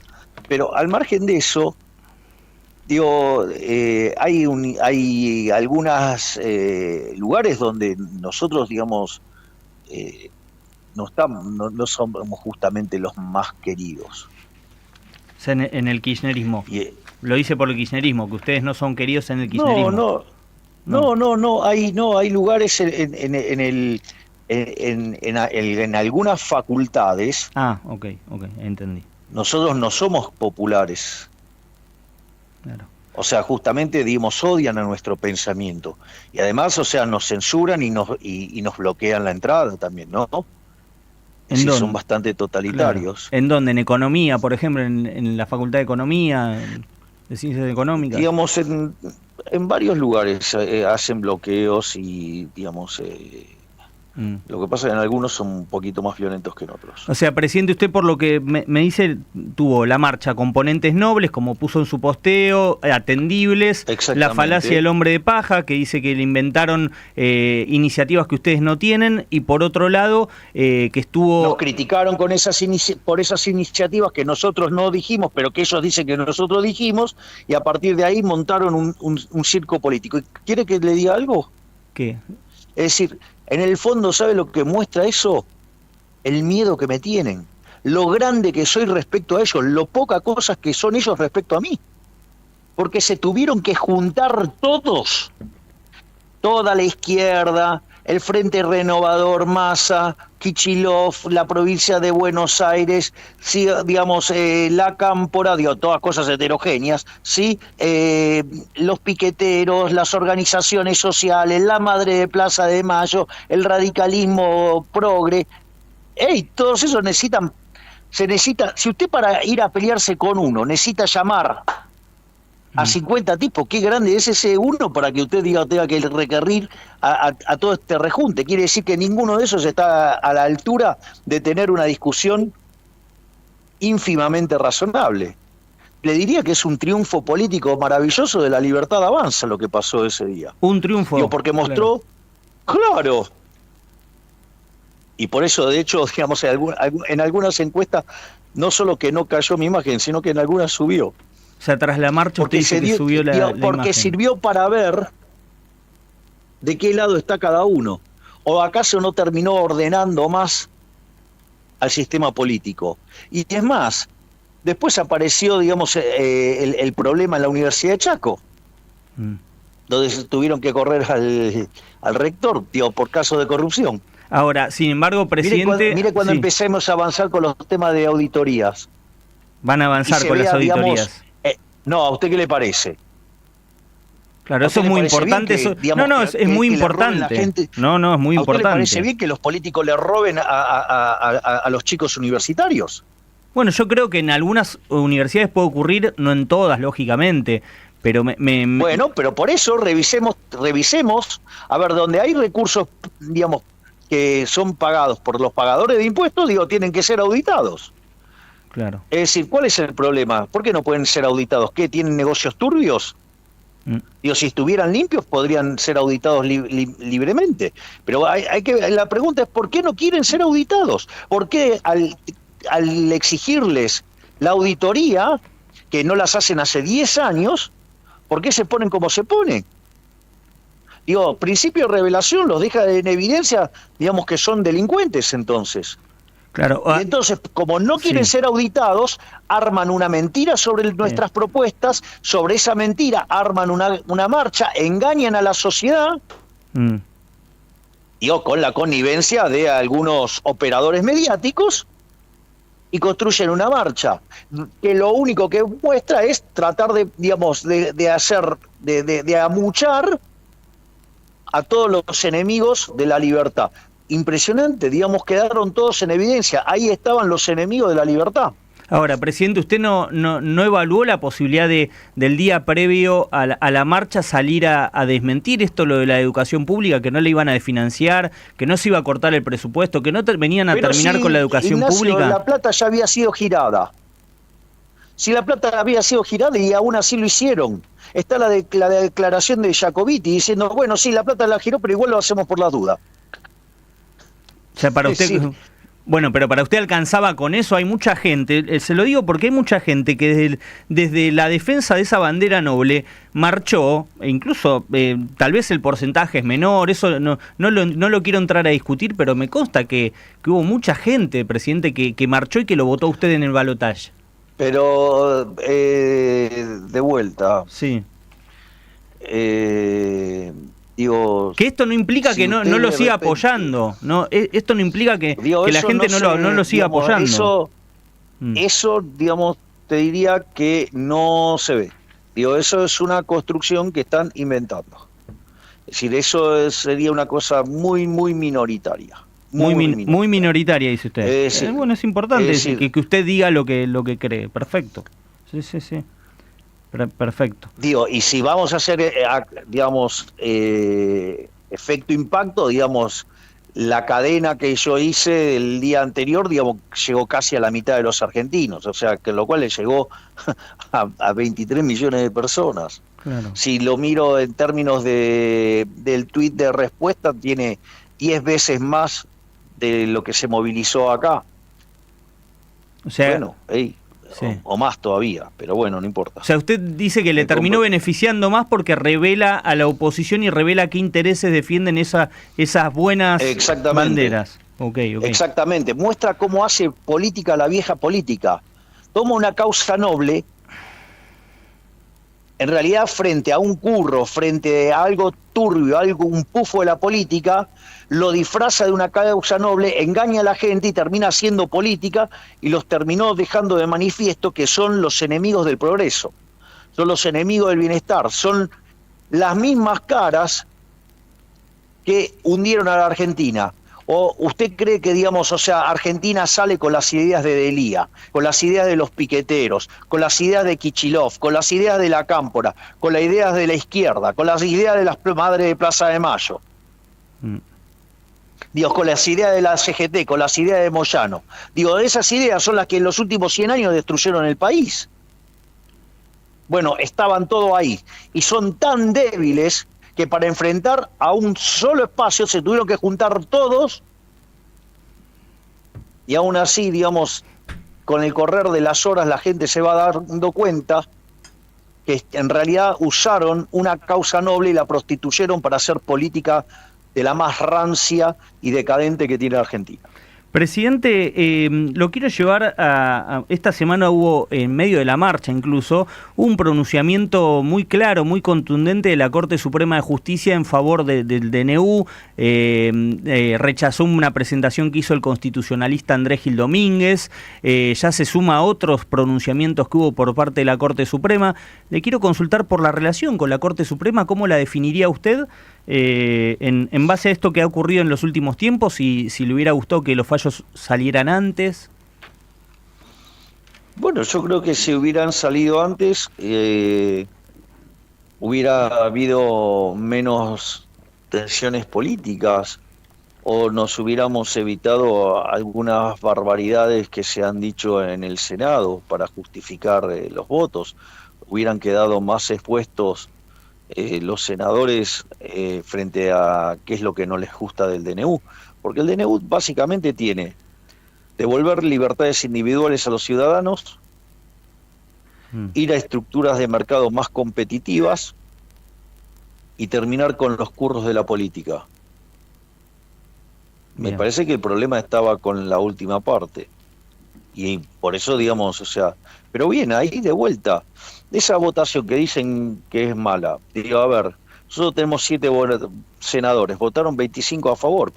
Pero al margen de eso, digo, hay algunos lugares donde nosotros, digamos, no somos justamente los más queridos. En el kirchnerismo. Lo dice por el kirchnerismo, que ustedes no son queridos en el kirchnerismo. No, hay lugares en algunas facultades. Ah, ok, entendí. Nosotros no somos populares. Claro. O sea, justamente, digamos, odian a nuestro pensamiento. Y además, o sea, nos censuran y nos bloquean la entrada también, ¿no? Sí, son bastante totalitarios. Claro. ¿En dónde? ¿En economía, por ejemplo? ¿En la Facultad de Economía? ¿De Ciencias Económicas? Digamos, en varios lugares hacen bloqueos y, digamos, Lo que pasa es que en algunos son un poquito más violentos que en otros. O sea, presidente, usted por lo que me dice, tuvo la marcha componentes nobles, como puso en su posteo, atendibles, la falacia del hombre de paja, que dice que le inventaron iniciativas que ustedes no tienen, y por otro lado, que estuvo... Nos criticaron por esas iniciativas que nosotros no dijimos, pero que ellos dicen que nosotros dijimos, y a partir de ahí montaron un circo político. ¿Quiere que le diga algo? ¿Qué? Es decir, en el fondo, ¿sabe lo que muestra eso? El miedo que me tienen, lo grande que soy respecto a ellos, lo poca cosas que son ellos respecto a mí. Porque se tuvieron que juntar todos, toda la izquierda, el Frente Renovador, Massa, Kicillof, la provincia de Buenos Aires, sí, digamos, la Cámpora, digo, todas cosas heterogéneas, ¿sí? Los piqueteros, las organizaciones sociales, la Madre de Plaza de Mayo, el radicalismo progre. Todos esos se necesita, si usted para ir a pelearse con uno necesita llamar a 50 tipos, qué grande es ese uno para que usted tenga que requerir a todo este rejunte. Quiere decir que ninguno de esos está a la altura de tener una discusión ínfimamente razonable. Le diría que es un triunfo político maravilloso de la Libertad Avanza lo que pasó ese día. Un triunfo. Digo, porque mostró, claro. Y por eso, de hecho, digamos, en algunas encuestas, no solo que no cayó mi imagen, sino que en algunas subió. O sea, tras la marcha usted dice que subió la porque imagen. Sirvió para ver de qué lado está cada uno. ¿O acaso no terminó ordenando más al sistema político? Y es más, después apareció, digamos, el problema en la Universidad de Chaco, donde tuvieron que correr al rector, por caso de corrupción. Ahora, sin embargo, presidente... Mire cuando empecemos a avanzar con los temas de auditorías. Van a avanzar con las auditorías. Digamos, no, ¿a usted qué le parece? Claro, eso es muy importante. Que, digamos, es muy importante. No, es muy importante. ¿A usted importante. le parece bien que los políticos le roben a los chicos universitarios? Bueno, yo creo que en algunas universidades puede ocurrir, no en todas, lógicamente, pero Bueno, pero por eso revisemos, a ver, donde hay recursos, digamos, que son pagados por los pagadores de impuestos, tienen que ser auditados. Claro. Es decir, ¿cuál es el problema? ¿Por qué no pueden ser auditados? ¿Qué, tienen negocios turbios? Si estuvieran limpios podrían ser auditados libremente. Pero la pregunta es ¿por qué no quieren ser auditados? ¿Por qué al exigirles la auditoría, que no las hacen hace 10 años, por qué se ponen como se ponen? Principio de revelación los deja en evidencia, digamos que son delincuentes entonces. Claro. Y entonces, como no quieren ser auditados, arman una mentira sobre nuestras propuestas, sobre esa mentira arman una marcha, engañan a la sociedad, con la connivencia de algunos operadores mediáticos, y construyen una marcha que lo único que muestra es tratar de amuchar a todos los enemigos de la libertad. Impresionante, quedaron todos en evidencia. Ahí estaban los enemigos de la libertad. Ahora, presidente, ¿usted no evaluó la posibilidad del día previo a la marcha salir a desmentir esto, lo de la educación pública, que no le iban a desfinanciar, que no se iba a cortar el presupuesto, que no venían a terminar con la educación pública? La plata ya había sido girada. Si la plata había sido girada y aún así lo hicieron. Está la declaración de Jacobiti diciendo, bueno, sí, la plata la giró, pero igual lo hacemos por la duda. O sea, para usted... Bueno, pero para usted alcanzaba con eso. Hay mucha gente, se lo digo porque hay mucha gente que desde la defensa de esa bandera noble marchó, e incluso tal vez el porcentaje es menor, eso no lo quiero entrar a discutir, pero me consta que hubo mucha gente, presidente, que marchó y que lo votó a usted en el balotaje. Pero, de vuelta... Sí. Que esto no implica que no lo siga apoyando, no, esto no implica que la gente no lo siga apoyando. Eso, te diría que no se ve. Eso es una construcción que están inventando. Es decir, eso sería una cosa muy, muy minoritaria. Muy minoritaria, dice usted. Bueno, es importante que usted diga lo que cree. Perfecto. Sí. Perfecto. Y si vamos a hacer, efecto impacto, la cadena que yo hice el día anterior, digamos, llegó casi a la mitad de los argentinos, o sea, que lo cual le llegó a 23 millones de personas. Claro. Si lo miro en términos del tuit de respuesta, tiene 10 veces más de lo que se movilizó acá. O sea, bueno, sí. o más todavía, pero bueno, no importa. O sea, usted dice que le terminó beneficiando más porque revela a la oposición y revela qué intereses defienden esas buenas banderas. Okay. Exactamente, muestra cómo hace política la vieja política. Toma una causa noble, en realidad frente a un curro, frente a algo turbio, un pufo de la política, lo disfraza de una causa noble, engaña a la gente y termina haciendo política, y los terminó dejando de manifiesto que son los enemigos del progreso, son los enemigos del bienestar, son las mismas caras que hundieron a la Argentina. ¿O usted cree que, digamos, o sea, Argentina sale con las ideas de Delía, con las ideas de los piqueteros, con las ideas de Kicillof, con las ideas de la Cámpora, con las ideas de la izquierda, con las ideas de las madres de Plaza de Mayo? Digo, con las ideas de la CGT, con las ideas de Moyano. Digo, esas ideas son las que en los últimos 100 años destruyeron el país. Bueno, estaban todos ahí. Y son tan débiles que para enfrentar a un solo espacio se tuvieron que juntar todos, y aún así, digamos, con el correr de las horas la gente se va dando cuenta que en realidad usaron una causa noble y la prostituyeron para hacer política de la más rancia y decadente que tiene Argentina. Presidente, lo quiero llevar a... Esta semana hubo, en medio de la marcha incluso, un pronunciamiento muy claro, muy contundente de la Corte Suprema de Justicia en favor del DNU. Rechazó una presentación que hizo el constitucionalista Andrés Gil Domínguez. Ya se suma a otros pronunciamientos que hubo por parte de la Corte Suprema. Le quiero consultar por la relación con la Corte Suprema, ¿cómo la definiría usted? En base a esto que ha ocurrido en los últimos tiempos, y si le hubiera gustado que los fallos salieran antes. Bueno, yo creo que si hubieran salido antes, hubiera habido menos tensiones políticas, o nos hubiéramos evitado algunas barbaridades que se han dicho en el Senado para justificar los votos. Hubieran quedado más expuestos los senadores frente a qué es lo que no les gusta del DNU, porque el DNU básicamente tiene devolver libertades individuales a los ciudadanos, ir a estructuras de mercado más competitivas y terminar con los curros de la política. Me parece que el problema estaba con la última parte, y por eso, digamos, o sea, pero bien, ahí de vuelta, esa votación que dicen que es mala, digo, a ver, nosotros tenemos 7 senadores, votaron 25 a favor.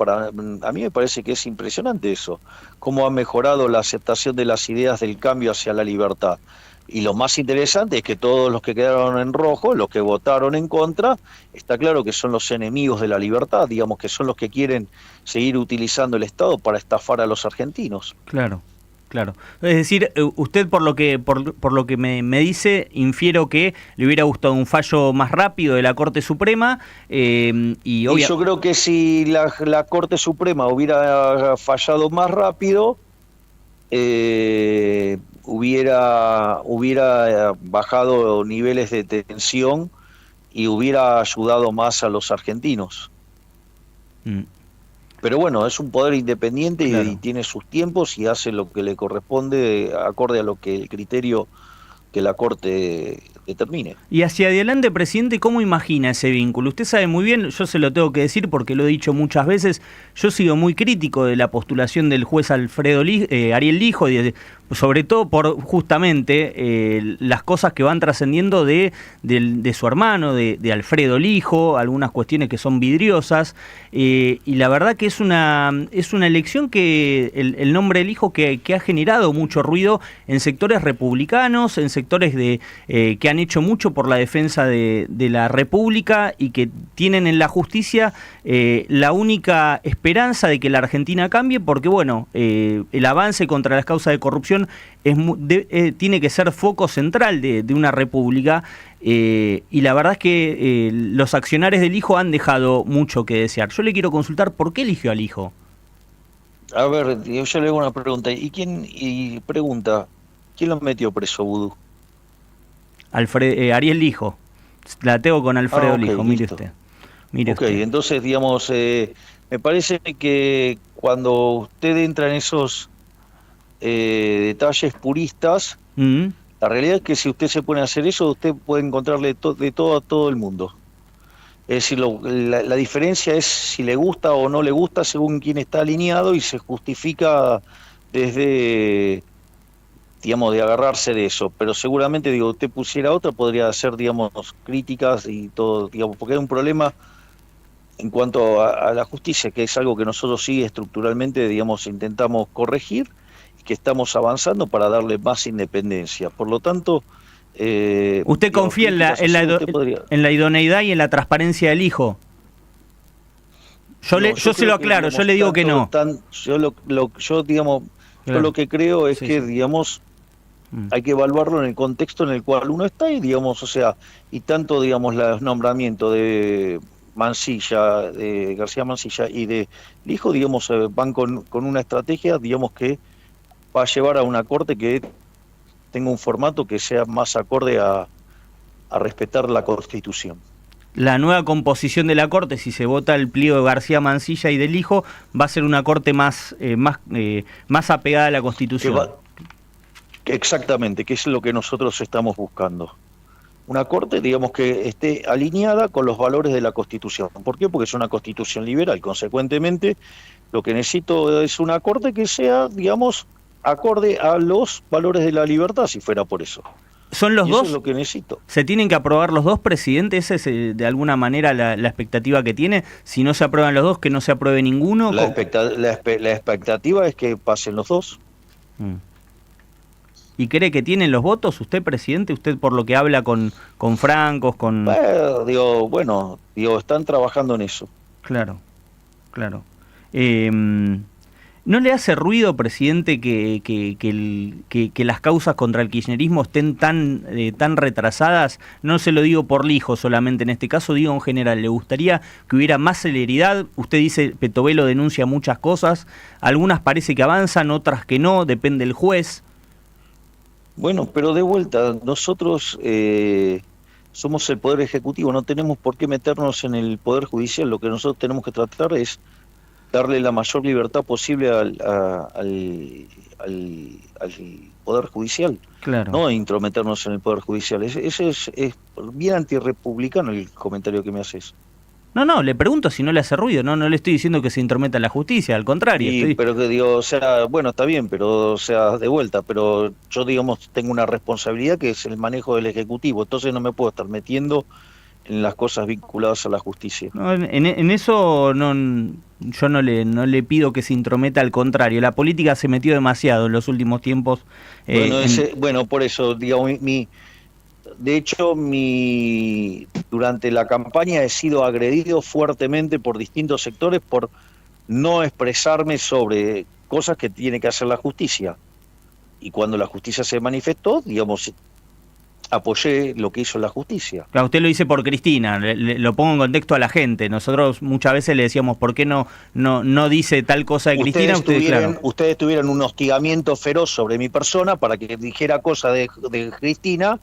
A mí me parece que es impresionante eso, cómo ha mejorado la aceptación de las ideas del cambio hacia la libertad. Y lo más interesante es que todos los que quedaron en rojo, los que votaron en contra, está claro que son los enemigos de la libertad, digamos, que son los que quieren seguir utilizando el Estado para estafar a los argentinos. Claro. Claro. Es decir, usted por lo que me dice, infiero que le hubiera gustado un fallo más rápido de la Corte Suprema y yo creo que si la Corte Suprema hubiera fallado más rápido, hubiera bajado niveles de tensión y hubiera ayudado más a los argentinos. Pero bueno, es un poder independiente, claro, y tiene sus tiempos y hace lo que le corresponde acorde a lo que el criterio que la Corte determine. Y hacia adelante, presidente, ¿cómo imagina ese vínculo? Usted sabe muy bien, yo se lo tengo que decir porque lo he dicho muchas veces, yo he sido muy crítico de la postulación del juez Ariel Lijo, sobre todo por justamente las cosas que van trascendiendo de su hermano, de Alfredo Lijo, algunas cuestiones que son vidriosas, y la verdad que es una elección que el nombre del Lijo que ha generado mucho ruido en sectores republicanos, en sectores que han hecho mucho por la defensa de la República y que tienen en la justicia la única esperanza de que la Argentina cambie, porque bueno, el avance contra las causas de corrupción tiene que ser foco central de una república, y la verdad es que los accionarios del hijo han dejado mucho que desear. Yo le quiero consultar por qué eligió al hijo. A ver, yo le hago una pregunta. Pregunta, ¿quién lo metió preso, Vudú? Ariel Lijo. La tengo con Alfredo Lijo, mire listo. usted. Mire Ok, usted. entonces, digamos, me parece que cuando usted entra en esos detalles puristas, Mm. la realidad es que si usted se pone a hacer eso, usted puede encontrarle de todo a todo el mundo. Es decir, la diferencia es si le gusta o no le gusta según quién está alineado y se justifica desde, digamos, de agarrarse de eso. Pero seguramente, digo, usted pusiera otra, podría hacer, digamos, críticas y todo, digamos, porque hay un problema en cuanto a la justicia, que es algo que nosotros sí estructuralmente, digamos, intentamos corregir y que estamos avanzando para darle más independencia. Por lo tanto, ¿Usted digamos, confía críticas así usted podría... en la idoneidad y en la transparencia del hijo? Yo No, se creo lo que, aclaro, digamos, yo le digo que no. Digamos, yo Claro. lo que creo es Sí, que, sí. digamos, hay que evaluarlo en el contexto en el cual uno está y, digamos, o sea, y tanto, digamos, los nombramientos de Mansilla, de García Mansilla y de hijo, digamos, van con una estrategia, digamos, que va a llevar a una corte que tenga un formato que sea más acorde a respetar la Constitución. La nueva composición de la Corte, si se vota el pliego de García Mansilla y del hijo, va a ser una Corte más apegada a la Constitución. Exactamente, que es lo que nosotros estamos buscando. Una corte, digamos, que esté alineada con los valores de la Constitución. ¿Por qué? Porque es una Constitución liberal. Consecuentemente, lo que necesito es una corte que sea, digamos, acorde a los valores de la libertad, si fuera por eso. ¿Son los y eso dos? Es lo que necesito. ¿Se tienen que aprobar los dos presidentes? ¿Esa es de alguna manera la expectativa que tiene? Si no se aprueban los dos, que no se apruebe ninguno. La expectativa es que pasen los dos. ¿Y cree que tienen los votos usted, presidente? ¿Usted por lo que habla con francos, con...? Están trabajando en eso. Claro. ¿No le hace ruido, presidente, que las causas contra el kirchnerismo estén tan retrasadas? No se lo digo por Lijo solamente en este caso, digo en general. ¿Le gustaría que hubiera más celeridad? Usted dice, Petovelo denuncia muchas cosas, algunas parece que avanzan, otras que no, depende del juez. Bueno, pero de vuelta, nosotros somos el Poder Ejecutivo, no tenemos por qué meternos en el Poder Judicial. Lo que nosotros tenemos que tratar es darle la mayor libertad posible al Poder Judicial, Claro. no intrometernos en el Poder Judicial. Ese es bien antirrepublicano el comentario que me haces. No, le pregunto si no le hace ruido, no le estoy diciendo que se intrometa en la justicia, al contrario. Pero que digo, o sea, bueno, está bien, pero o sea, de vuelta, pero yo, digamos, tengo una responsabilidad que es el manejo del Ejecutivo, entonces no me puedo estar metiendo en las cosas vinculadas a la justicia. No, en eso yo no le pido que se intrometa, al contrario, la política se metió demasiado en los últimos tiempos. Bueno, por eso, digamos, de hecho, durante la campaña he sido agredido fuertemente por distintos sectores por no expresarme sobre cosas que tiene que hacer la justicia. Y cuando la justicia se manifestó, digamos, apoyé lo que hizo la justicia. Claro, usted lo dice por Cristina, lo pongo en contexto a la gente. Nosotros muchas veces le decíamos, ¿por qué no dice tal cosa de Cristina? Ustedes tuvieron un hostigamiento feroz sobre mi persona para que dijera cosas de Cristina,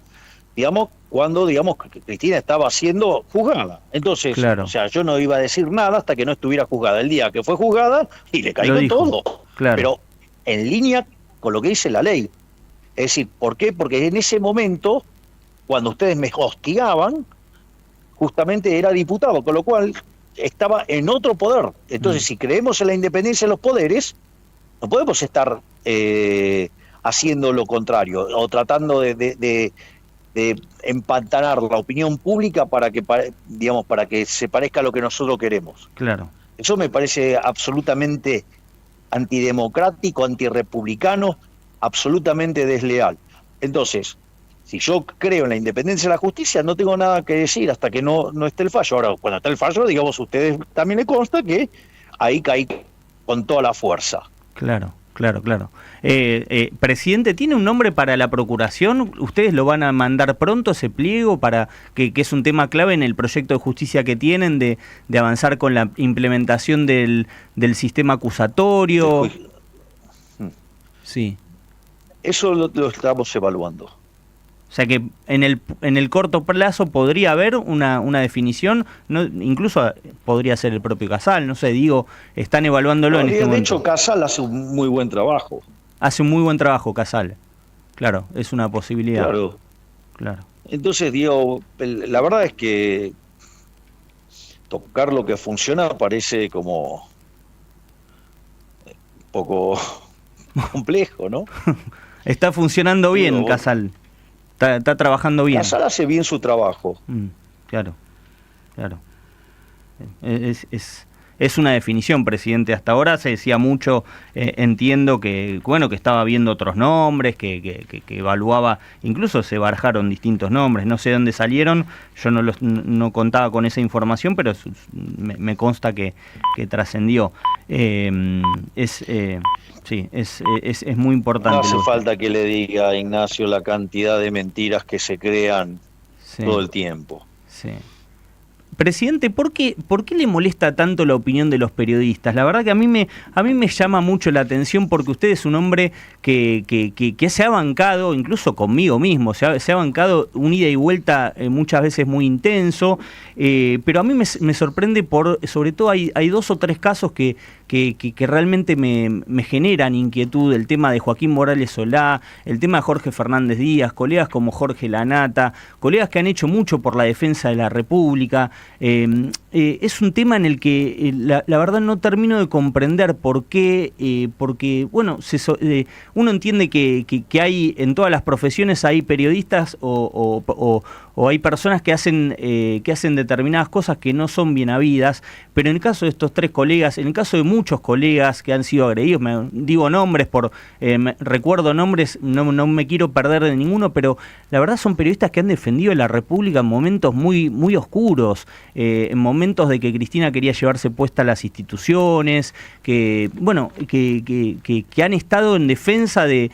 digamos, cuando, digamos, Cristina estaba siendo juzgada. Entonces, claro. O sea, yo no iba a decir nada hasta que no estuviera juzgada. El día que fue juzgada, y le caigo todo. Claro. Pero en línea con lo que dice la ley. Es decir, ¿por qué? Porque en ese momento, cuando ustedes me hostigaban, justamente era diputado, con lo cual estaba en otro poder. Entonces, si creemos en la independencia de los poderes, no podemos estar haciendo lo contrario o tratando de empantanar la opinión pública para que se parezca a lo que nosotros queremos. Claro. Eso me parece absolutamente antidemocrático, antirrepublicano, absolutamente desleal. Entonces, si yo creo en la independencia de la justicia, no tengo nada que decir hasta que no esté el fallo. Ahora, cuando está el fallo, digamos, a ustedes también les consta que ahí caí con toda la fuerza. Claro. Claro, claro. Presidente, ¿tiene un nombre para la procuración? ¿Ustedes lo van a mandar pronto, ese pliego, para que es un tema clave en el proyecto de justicia que tienen de avanzar con la implementación del sistema acusatorio? Sí. Eso lo estamos evaluando. O sea que en el corto plazo podría haber una definición, no, incluso podría ser el propio Casal, no sé, digo, están evaluándolo en este momento. De hecho, Casal hace un muy buen trabajo. Hace un muy buen trabajo Casal, claro, es una posibilidad. Claro. Entonces, digo, la verdad es que tocar lo que funciona parece como un poco complejo, ¿no? Está funcionando bien, Casal. Está trabajando bien. Casal hace bien su trabajo. Claro. Es una definición, presidente. Hasta ahora se decía mucho, entiendo que estaba viendo otros nombres, que evaluaba, incluso se barajaron distintos nombres, no sé dónde salieron, yo no contaba con esa información, pero me consta que trascendió. Sí, es muy importante. No hace falta que le diga a Ignacio la cantidad de mentiras que se crean todo el tiempo. Sí. Presidente, ¿por qué le molesta tanto la opinión de los periodistas? La verdad que a mí me llama mucho la atención, porque usted es un hombre que se ha bancado, incluso conmigo mismo, se ha bancado un ida y vuelta muchas veces muy intenso, pero a mí me sorprende sobre todo hay 2 o 3 casos que realmente me generan inquietud: el tema de Joaquín Morales Solá, el tema de Jorge Fernández Díaz, colegas como Jorge Lanata, colegas que han hecho mucho por la defensa de la República. Es un tema en el que la verdad no termino de comprender por qué, porque bueno, uno entiende que hay en todas las profesiones, hay periodistas o hay personas que hacen determinadas cosas que no son bien habidas, pero en el caso de estos 3 colegas, en el caso de muchos colegas que han sido agredidos, digo nombres, recuerdo nombres, no me quiero perder de ninguno, pero la verdad son periodistas que han defendido a la República en momentos muy, muy oscuros, en momentos de que Cristina quería llevarse puesta las instituciones, que han estado en defensa de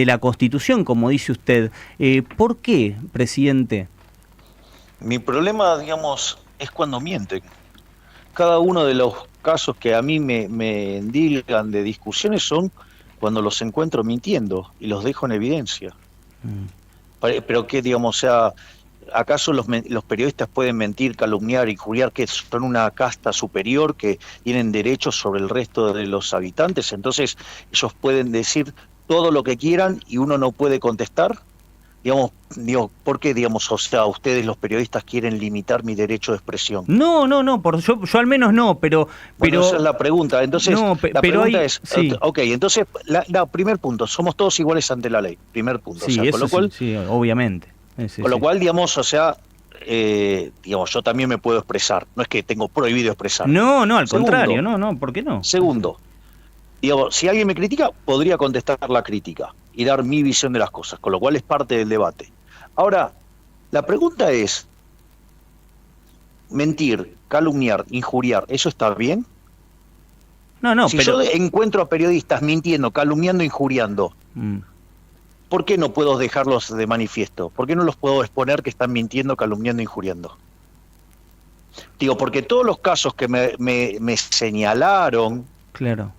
la Constitución, como dice usted. ¿Por qué, presidente? Mi problema, digamos, es cuando mienten. Cada uno de los casos que a mí me endilgan de discusiones son cuando los encuentro mintiendo y los dejo en evidencia. Pero que, digamos, o sea, ¿acaso los periodistas pueden mentir, calumniar, injuriar, que son una casta superior, que tienen derechos sobre el resto de los habitantes? Entonces ellos pueden decir todo lo que quieran y uno no puede contestar. Digo, ¿por qué, digamos, o sea, ustedes los periodistas quieren limitar mi derecho de expresión? No, yo al menos no, pero esa es la pregunta. Entonces, la pregunta es, sí. Ok, entonces, primer punto, somos todos iguales ante la ley, primer punto. Sí, o sea, con lo cual, sí, obviamente. Con lo cual, digamos, o sea, yo también me puedo expresar, no es que tengo prohibido expresar. No, al contrario, no, ¿por qué no? Segundo, digamos, si alguien me critica, podría contestar la crítica y dar mi visión de las cosas, con lo cual es parte del debate. Ahora, la pregunta es, mentir, calumniar, injuriar, ¿eso está bien? No, si yo encuentro a periodistas mintiendo, calumniando, injuriando, ¿por qué no puedo dejarlos de manifiesto? ¿Por qué no los puedo exponer que están mintiendo, calumniando, injuriando? Digo, porque todos los casos que me señalaron, claro,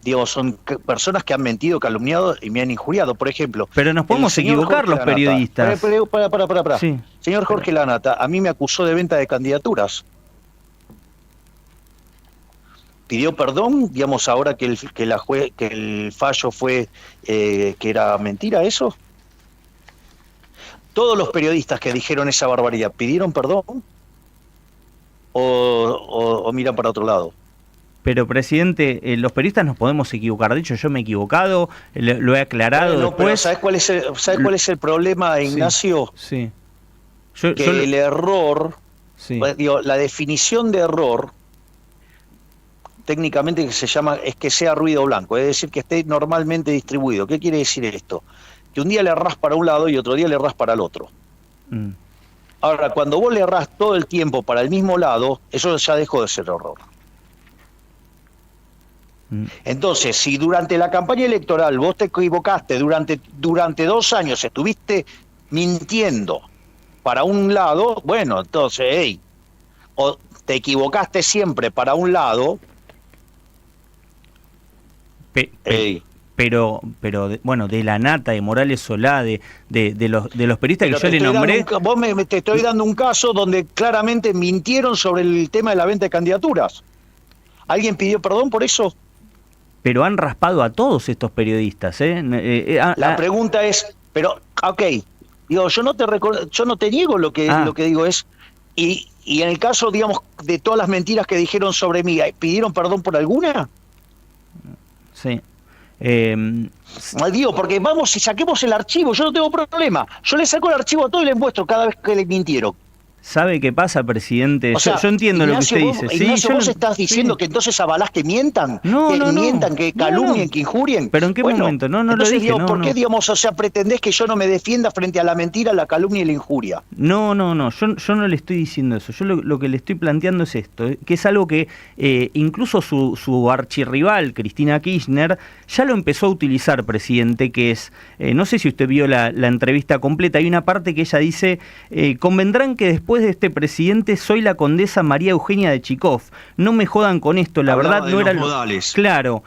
digo, son personas que han mentido, calumniado y me han injuriado, por ejemplo. Pero nos podemos equivocar los periodistas. Para. Sí. Señor Jorge Lanata, a mí me acusó de venta de candidaturas. Pidió perdón, digamos, ahora que el fallo fue que era mentira eso. Todos los periodistas que dijeron esa barbaridad, ¿pidieron perdón? ¿O miran para otro lado? Pero, presidente, los periodistas nos podemos equivocar. De hecho, yo me he equivocado, lo he aclarado después. Pero ¿sabes cuál es el problema, Ignacio? Sí. El error, sí. Digo, la definición de error, técnicamente se llama, es que sea ruido blanco, es decir, que esté normalmente distribuido. ¿Qué quiere decir esto? Que un día le errás para un lado y otro día le errás para el otro. Ahora, cuando vos le errás todo el tiempo para el mismo lado, eso ya dejó de ser error. Entonces, si durante la campaña electoral vos te equivocaste, durante 2 años estuviste mintiendo para un lado, bueno, entonces, hey, o te equivocaste siempre para un lado, pero bueno, de la nata, de Morales Solá, de los periodistas pero que yo le nombré... Te estoy dando un caso donde claramente mintieron sobre el tema de la venta de candidaturas. ¿Alguien pidió perdón por eso? Pero han raspado a todos estos periodistas, ¿eh? La pregunta es, pero, ok, digo, yo no te niego lo que digo es, y en el caso, digamos, de todas las mentiras que dijeron sobre mí, ¿pidieron perdón por alguna? Sí. Digo, porque vamos y saquemos el archivo, yo no tengo problema. Yo le saco el archivo a todos y les muestro cada vez que les mintieron. ¿Sabe qué pasa, presidente? O sea, yo entiendo Ignacio, lo que usted dice. Ignacio, ¿vos estás diciendo que entonces avalás que mientan? Que mientan, que calumnien, que injurien. ¿Pero en qué momento? No lo dije. Digo, ¿por qué, digamos, o sea, pretendés que yo no me defienda frente a la mentira, la calumnia y la injuria? No, yo no le estoy diciendo eso. Yo lo que le estoy planteando es esto, que es algo que incluso su archirrival, Cristina Kirchner, ya lo empezó a utilizar, presidente, que es, no sé si usted vio la entrevista completa, hay una parte que ella dice, convendrán que después de este presidente soy la condesa María Eugenia de Chikov. No me jodan con esto, la Hablaba verdad no era... modales. Claro.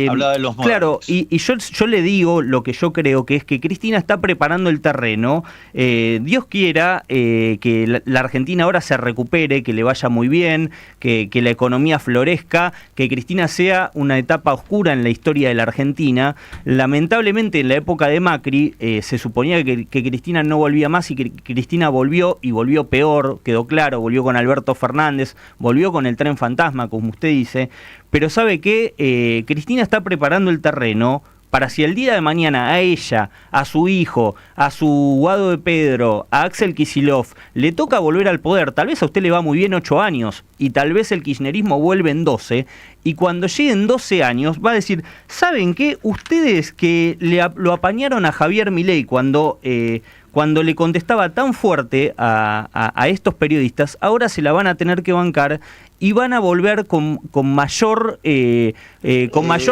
Hablaba de los modales. Claro, y yo le digo lo que yo creo, que es que Cristina está preparando el terreno. Dios quiera que la Argentina ahora se recupere, que le vaya muy bien, que la economía florezca, que Cristina sea una etapa oscura en la historia de la Argentina. Lamentablemente en la época de Macri se suponía que Cristina no volvía más y que Cristina volvió y volvió peor, quedó claro, volvió con Alberto Fernández, volvió con el tren fantasma, como usted dice. Pero ¿sabe qué? Cristina está preparando el terreno para si el día de mañana a ella, a su hijo, a su Guado de Pedro, a Axel Kicillof, le toca volver al poder. Tal vez a usted le va muy bien 8 años y tal vez el kirchnerismo vuelve en 12. Y cuando lleguen 12 años va a decir, ¿saben qué? Ustedes que lo apañaron a Javier Milei cuando le contestaba tan fuerte a estos periodistas, ahora se la van a tener que bancar y van a volver con mayor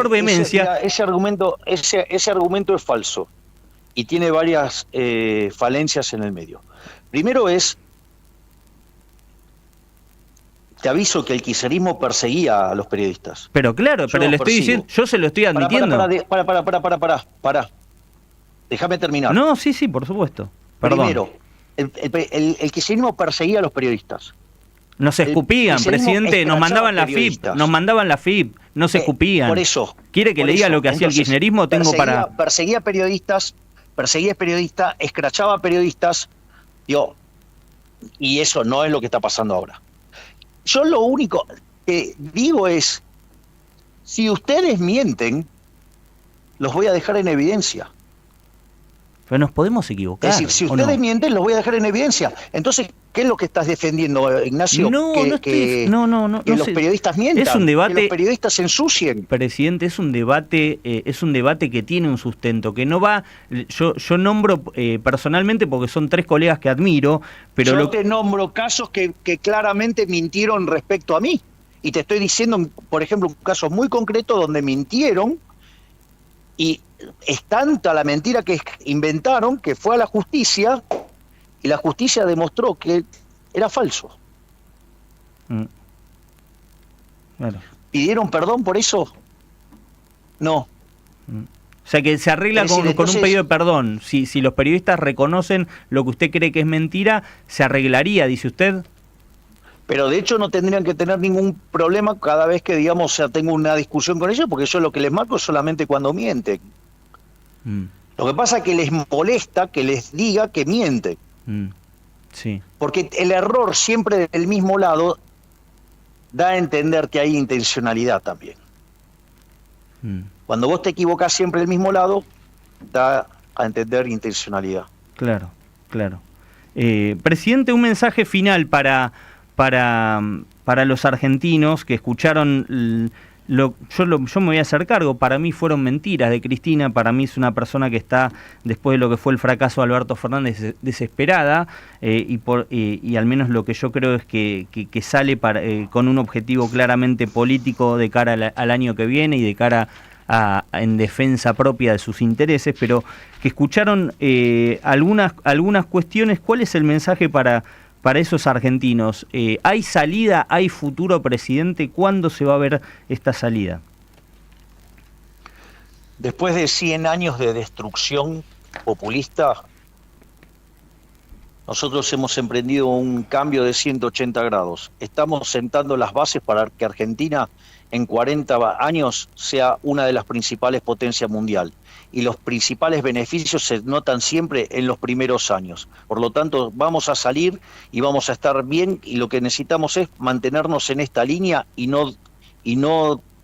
vehemencia. Ese argumento es falso y tiene varias falencias en el medio. Primero te aviso que el kirchnerismo perseguía a los periodistas. Pero claro, pero le estoy diciendo, yo se lo estoy admitiendo. Para. Déjame terminar. No, sí, por supuesto. Perdón. Primero, el kirchnerismo perseguía a los periodistas. Nos escupían, presidente, nos mandaban la FIP, no se escupían. Por eso. ¿Quiere que le diga lo que hacía el kirchnerismo? Perseguía periodistas, escrachaba periodistas, y eso no es lo que está pasando ahora. Yo lo único que digo es, si ustedes mienten, los voy a dejar en evidencia. Pero nos podemos equivocar. Es decir, si ustedes mienten, los voy a dejar en evidencia. Entonces, ¿qué es lo que estás defendiendo, Ignacio? Que los periodistas mientan, es un debate, que los periodistas se ensucien. Presidente, es un debate que tiene un sustento, que no va... Yo nombro personalmente porque son 3 colegas que admiro, pero... Yo te nombro casos que claramente mintieron respecto a mí. Y te estoy diciendo, por ejemplo, un caso muy concreto donde mintieron y es tanta la mentira que inventaron que fue a la justicia y la justicia demostró que era falso. Claro. ¿Pidieron perdón por eso? No. O sea que se arregla con un pedido de perdón. Si los periodistas reconocen lo que usted cree que es mentira, se arreglaría, dice usted. Pero de hecho no tendrían que tener ningún problema cada vez que, digamos, tengo una discusión con ellos, porque yo lo que les marco es solamente cuando mienten. Lo que pasa es que les molesta que les diga que mienten. Sí. Porque el error siempre del mismo lado da a entender que hay intencionalidad también. Cuando vos te equivocás siempre del mismo lado, da a entender intencionalidad. Claro. Presidente, un mensaje final para los argentinos que escucharon yo me voy a hacer cargo, para mí fueron mentiras de Cristina, para mí es una persona que está, después de lo que fue el fracaso de Alberto Fernández, desesperada, y al menos lo que yo creo es que sale con un objetivo claramente político de cara al año que viene y de cara en defensa propia de sus intereses, pero que escucharon algunas cuestiones. ¿Cuál es el mensaje para esos argentinos? ¿Hay salida? ¿Hay futuro, presidente? ¿Cuándo se va a ver esta salida? Después de 100 años de destrucción populista, nosotros hemos emprendido un cambio de 180 grados. Estamos sentando las bases para que Argentina en 40 años sea una de las principales potencias mundial. Y los principales beneficios se notan siempre en los primeros años. Por lo tanto, vamos a salir y vamos a estar bien, y lo que necesitamos es mantenernos en esta línea y no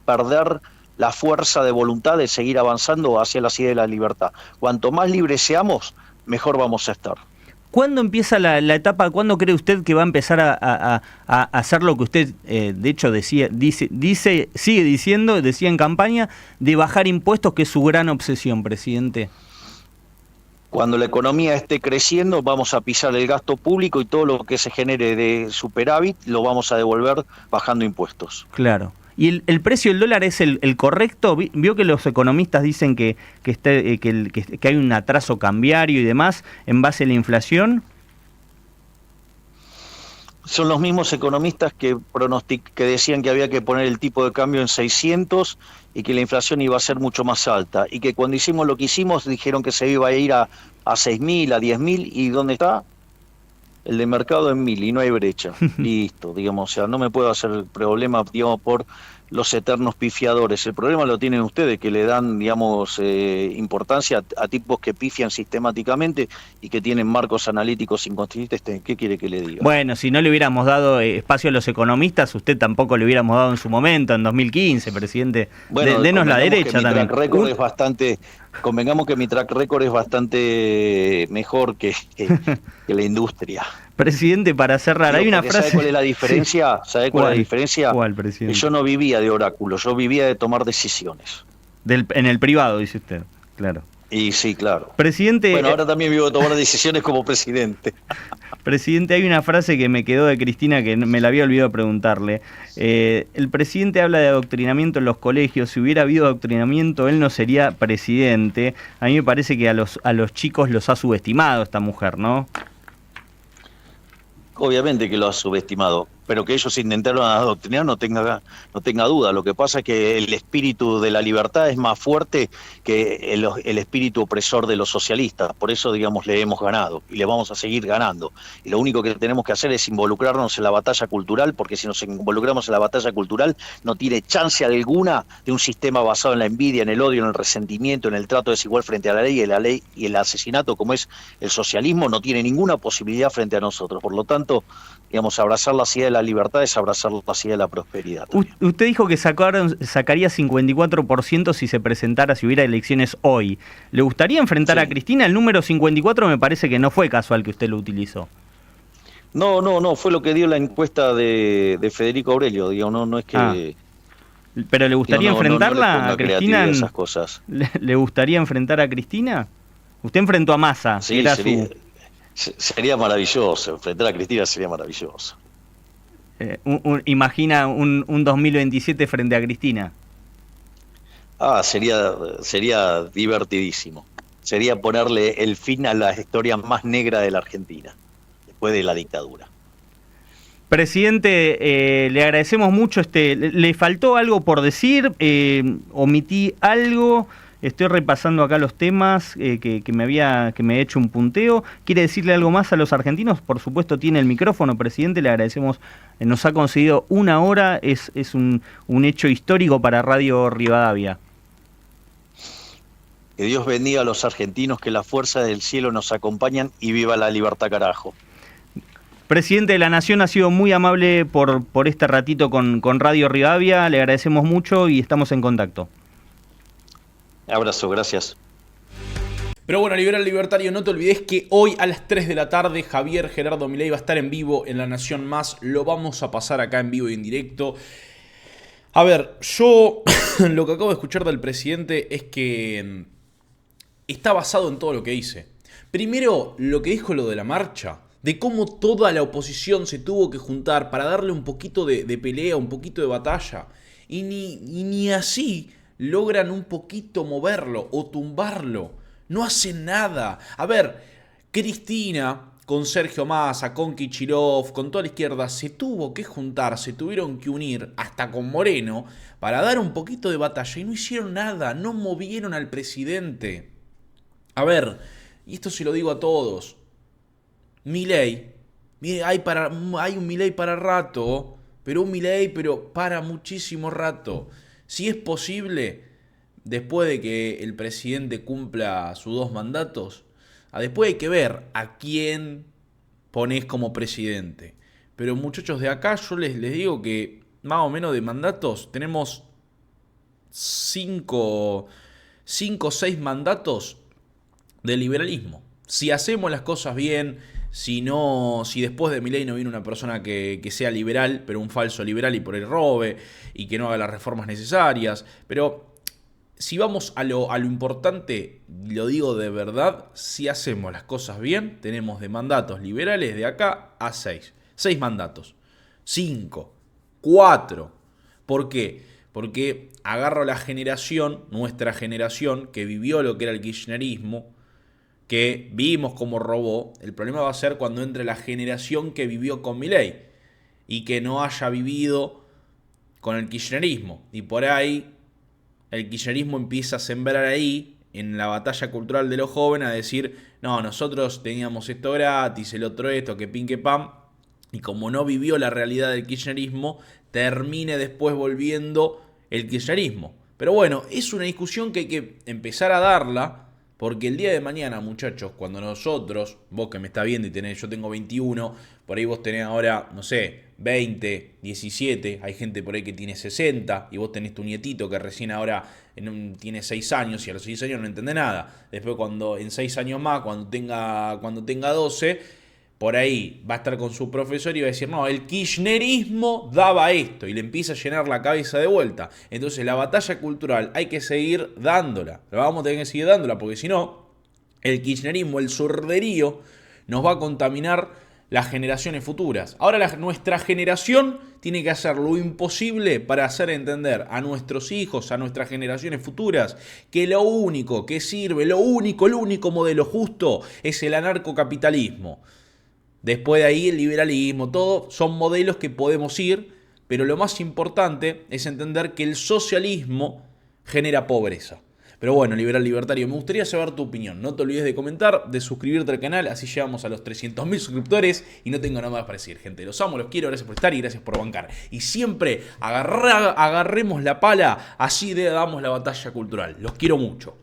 perder la fuerza de voluntad de seguir avanzando hacia la senda de la libertad. Cuanto más libres seamos, mejor vamos a estar. ¿Cuándo empieza la etapa? ¿Cuándo cree usted que va a empezar a hacer lo que usted, de hecho, decía en campaña, de bajar impuestos, que es su gran obsesión, presidente? Cuando la economía esté creciendo, vamos a pisar el gasto público y todo lo que se genere de superávit lo vamos a devolver bajando impuestos. Claro. ¿Y el precio del dólar es el correcto? ¿Vio que los economistas dicen que hay un atraso cambiario y demás en base a la inflación? Son los mismos economistas que decían que había que poner el tipo de cambio en 600 y que la inflación iba a ser mucho más alta. Y que cuando hicimos lo que hicimos dijeron que se iba a ir a 6.000, a 10.000. ¿Y dónde está? El de mercado en 1.000 y no hay brecha. Listo, digamos, o sea, no me puedo hacer el problema, digamos, por los eternos pifiadores. El problema lo tienen ustedes, que le dan, digamos, importancia a tipos que pifian sistemáticamente y que tienen marcos analíticos inconsistentes. ¿Qué quiere que le diga? Bueno, si no le hubiéramos dado espacio a los economistas, usted tampoco le hubiéramos dado en su momento, en 2015, presidente. Bueno, denos la derecha también. Convengamos que mi track record es bastante mejor que la industria. Presidente, para cerrar, hay una frase... ¿Sabe cuál es la diferencia? Sí. ¿Sabe cuál es la diferencia? ¿Cuál, presidente? Que yo no vivía de oráculos, yo vivía de tomar decisiones. En el privado, dice usted, claro. Y sí, claro. Presidente... Bueno, ahora también vivo de tomar decisiones como presidente. Presidente, hay una frase que me quedó de Cristina que me la había olvidado preguntarle. El presidente habla de adoctrinamiento en los colegios. Si hubiera habido adoctrinamiento, él no sería presidente. A mí me parece que a los chicos los ha subestimado esta mujer, ¿no? Obviamente que lo ha subestimado, pero que ellos intentaron adoctrinar no tenga duda. Lo que pasa es que el espíritu de la libertad es más fuerte que el espíritu opresor de los socialistas. Por eso, digamos, le hemos ganado y le vamos a seguir ganando. Y lo único que tenemos que hacer es involucrarnos en la batalla cultural, porque si nos involucramos en la batalla cultural no tiene chance alguna de un sistema basado en la envidia, en el odio, en el resentimiento, en el trato desigual frente a la ley y el asesinato como es el socialismo. No tiene ninguna posibilidad frente a nosotros. Por lo tanto, digamos, abrazar la idea de la libertad es abrazar la idea de la prosperidad. Usted dijo que sacaría 54% si se presentara, si hubiera elecciones hoy. ¿Le gustaría enfrentar a Cristina? El número 54 me parece que no fue casual que usted lo utilizó. No, fue lo que dio la encuesta de Federico Aurelio, digamos, no es que... ¿Pero le gustaría enfrentarla a Cristina? Esas cosas. ¿Le gustaría enfrentar a Cristina? Usted enfrentó a Massa. Sí, sería maravilloso, enfrentar a Cristina sería maravilloso. Imagina un 2027 frente a Cristina. Sería divertidísimo. Sería ponerle el fin a la historia más negra de la Argentina, después de la dictadura. Presidente, le agradecemos mucho. ¿Le faltó algo por decir? ¿Omití algo? Estoy repasando acá los temas que me había hecho un punteo. ¿Quiere decirle algo más a los argentinos? Por supuesto tiene el micrófono, presidente, le agradecemos. Nos ha concedido una hora, es un hecho histórico para Radio Rivadavia. Que Dios bendiga a los argentinos, que las fuerzas del cielo nos acompañan y viva la libertad, carajo. Presidente de la Nación, ha sido muy amable por este ratito con Radio Rivadavia, le agradecemos mucho y estamos en contacto. Abrazo, gracias. Pero bueno, Liberal Libertario, no te olvides que hoy a las 3 de la tarde Javier Gerardo Milei va a estar en vivo en La Nación Más. Lo vamos a pasar acá en vivo y en directo. A ver, yo lo que acabo de escuchar del presidente es que está basado en todo lo que dice. Primero, lo que dijo lo de la marcha, de cómo toda la oposición se tuvo que juntar para darle un poquito de pelea, un poquito de batalla. Y ni así logran un poquito moverlo o tumbarlo. No hacen nada. A ver, Cristina, con Sergio Massa, con Kicillof, con toda la izquierda, se tuvo que juntar, se tuvieron que unir, hasta con Moreno, para dar un poquito de batalla. Y no hicieron nada, no movieron al presidente. A ver, y esto se lo digo a todos. Milei, hay un Milei para rato, pero un Milei para muchísimo rato. Si es posible, después de que el presidente cumpla sus 2 mandatos, después hay que ver a quién ponés como presidente. Pero muchachos, de acá yo les digo que más o menos de mandatos tenemos 5 o 6 mandatos de liberalismo. Si hacemos las cosas bien, si después de Milei no viene una persona que sea liberal, pero un falso liberal y por el robe, y que no haga las reformas necesarias, pero si vamos a lo importante, lo digo de verdad, si hacemos las cosas bien, tenemos de mandatos liberales de acá a 6. 6 mandatos. 5. 4. ¿Por qué? Porque agarro la generación, nuestra generación, que vivió lo que era el kirchnerismo, que vimos cómo robó. El problema va a ser cuando entre la generación que vivió con Milei y que no haya vivido con el kirchnerismo. Y por ahí el kirchnerismo empieza a sembrar ahí, en la batalla cultural de los jóvenes, a decir, no, nosotros teníamos esto gratis, el otro esto, que pin que pam. Y como no vivió la realidad del kirchnerismo, termine después volviendo el kirchnerismo. Pero bueno, es una discusión que hay que empezar a darla. Porque el día de mañana, muchachos, cuando nosotros, vos que me estás viendo y yo tengo 21, por ahí vos tenés ahora, no sé, 20, 17, hay gente por ahí que tiene 60, y vos tenés tu nietito que recién ahora tiene 6 años, y a los 6 años no entiende nada. Después en 6 años más, cuando tenga 12, por ahí va a estar con su profesor y va a decir, no, el kirchnerismo daba esto, y le empieza a llenar la cabeza de vuelta. Entonces la batalla cultural hay que seguir dándola, la vamos a tener que seguir dándola, porque si no, el kirchnerismo, el sorderío, nos va a contaminar las generaciones futuras. Ahora nuestra generación tiene que hacer lo imposible para hacer entender a nuestros hijos, a nuestras generaciones futuras, que lo único que sirve, el único modelo justo es el anarcocapitalismo. Después de ahí el liberalismo, todo son modelos que podemos ir, pero lo más importante es entender que el socialismo genera pobreza. Pero bueno, liberal libertario, me gustaría saber tu opinión. No te olvides de comentar, de suscribirte al canal, así llegamos a los 300.000 suscriptores y no tengo nada más para decir, gente. Los amo, los quiero, gracias por estar y gracias por bancar. Y siempre agarremos la pala, así damos la batalla cultural. Los quiero mucho.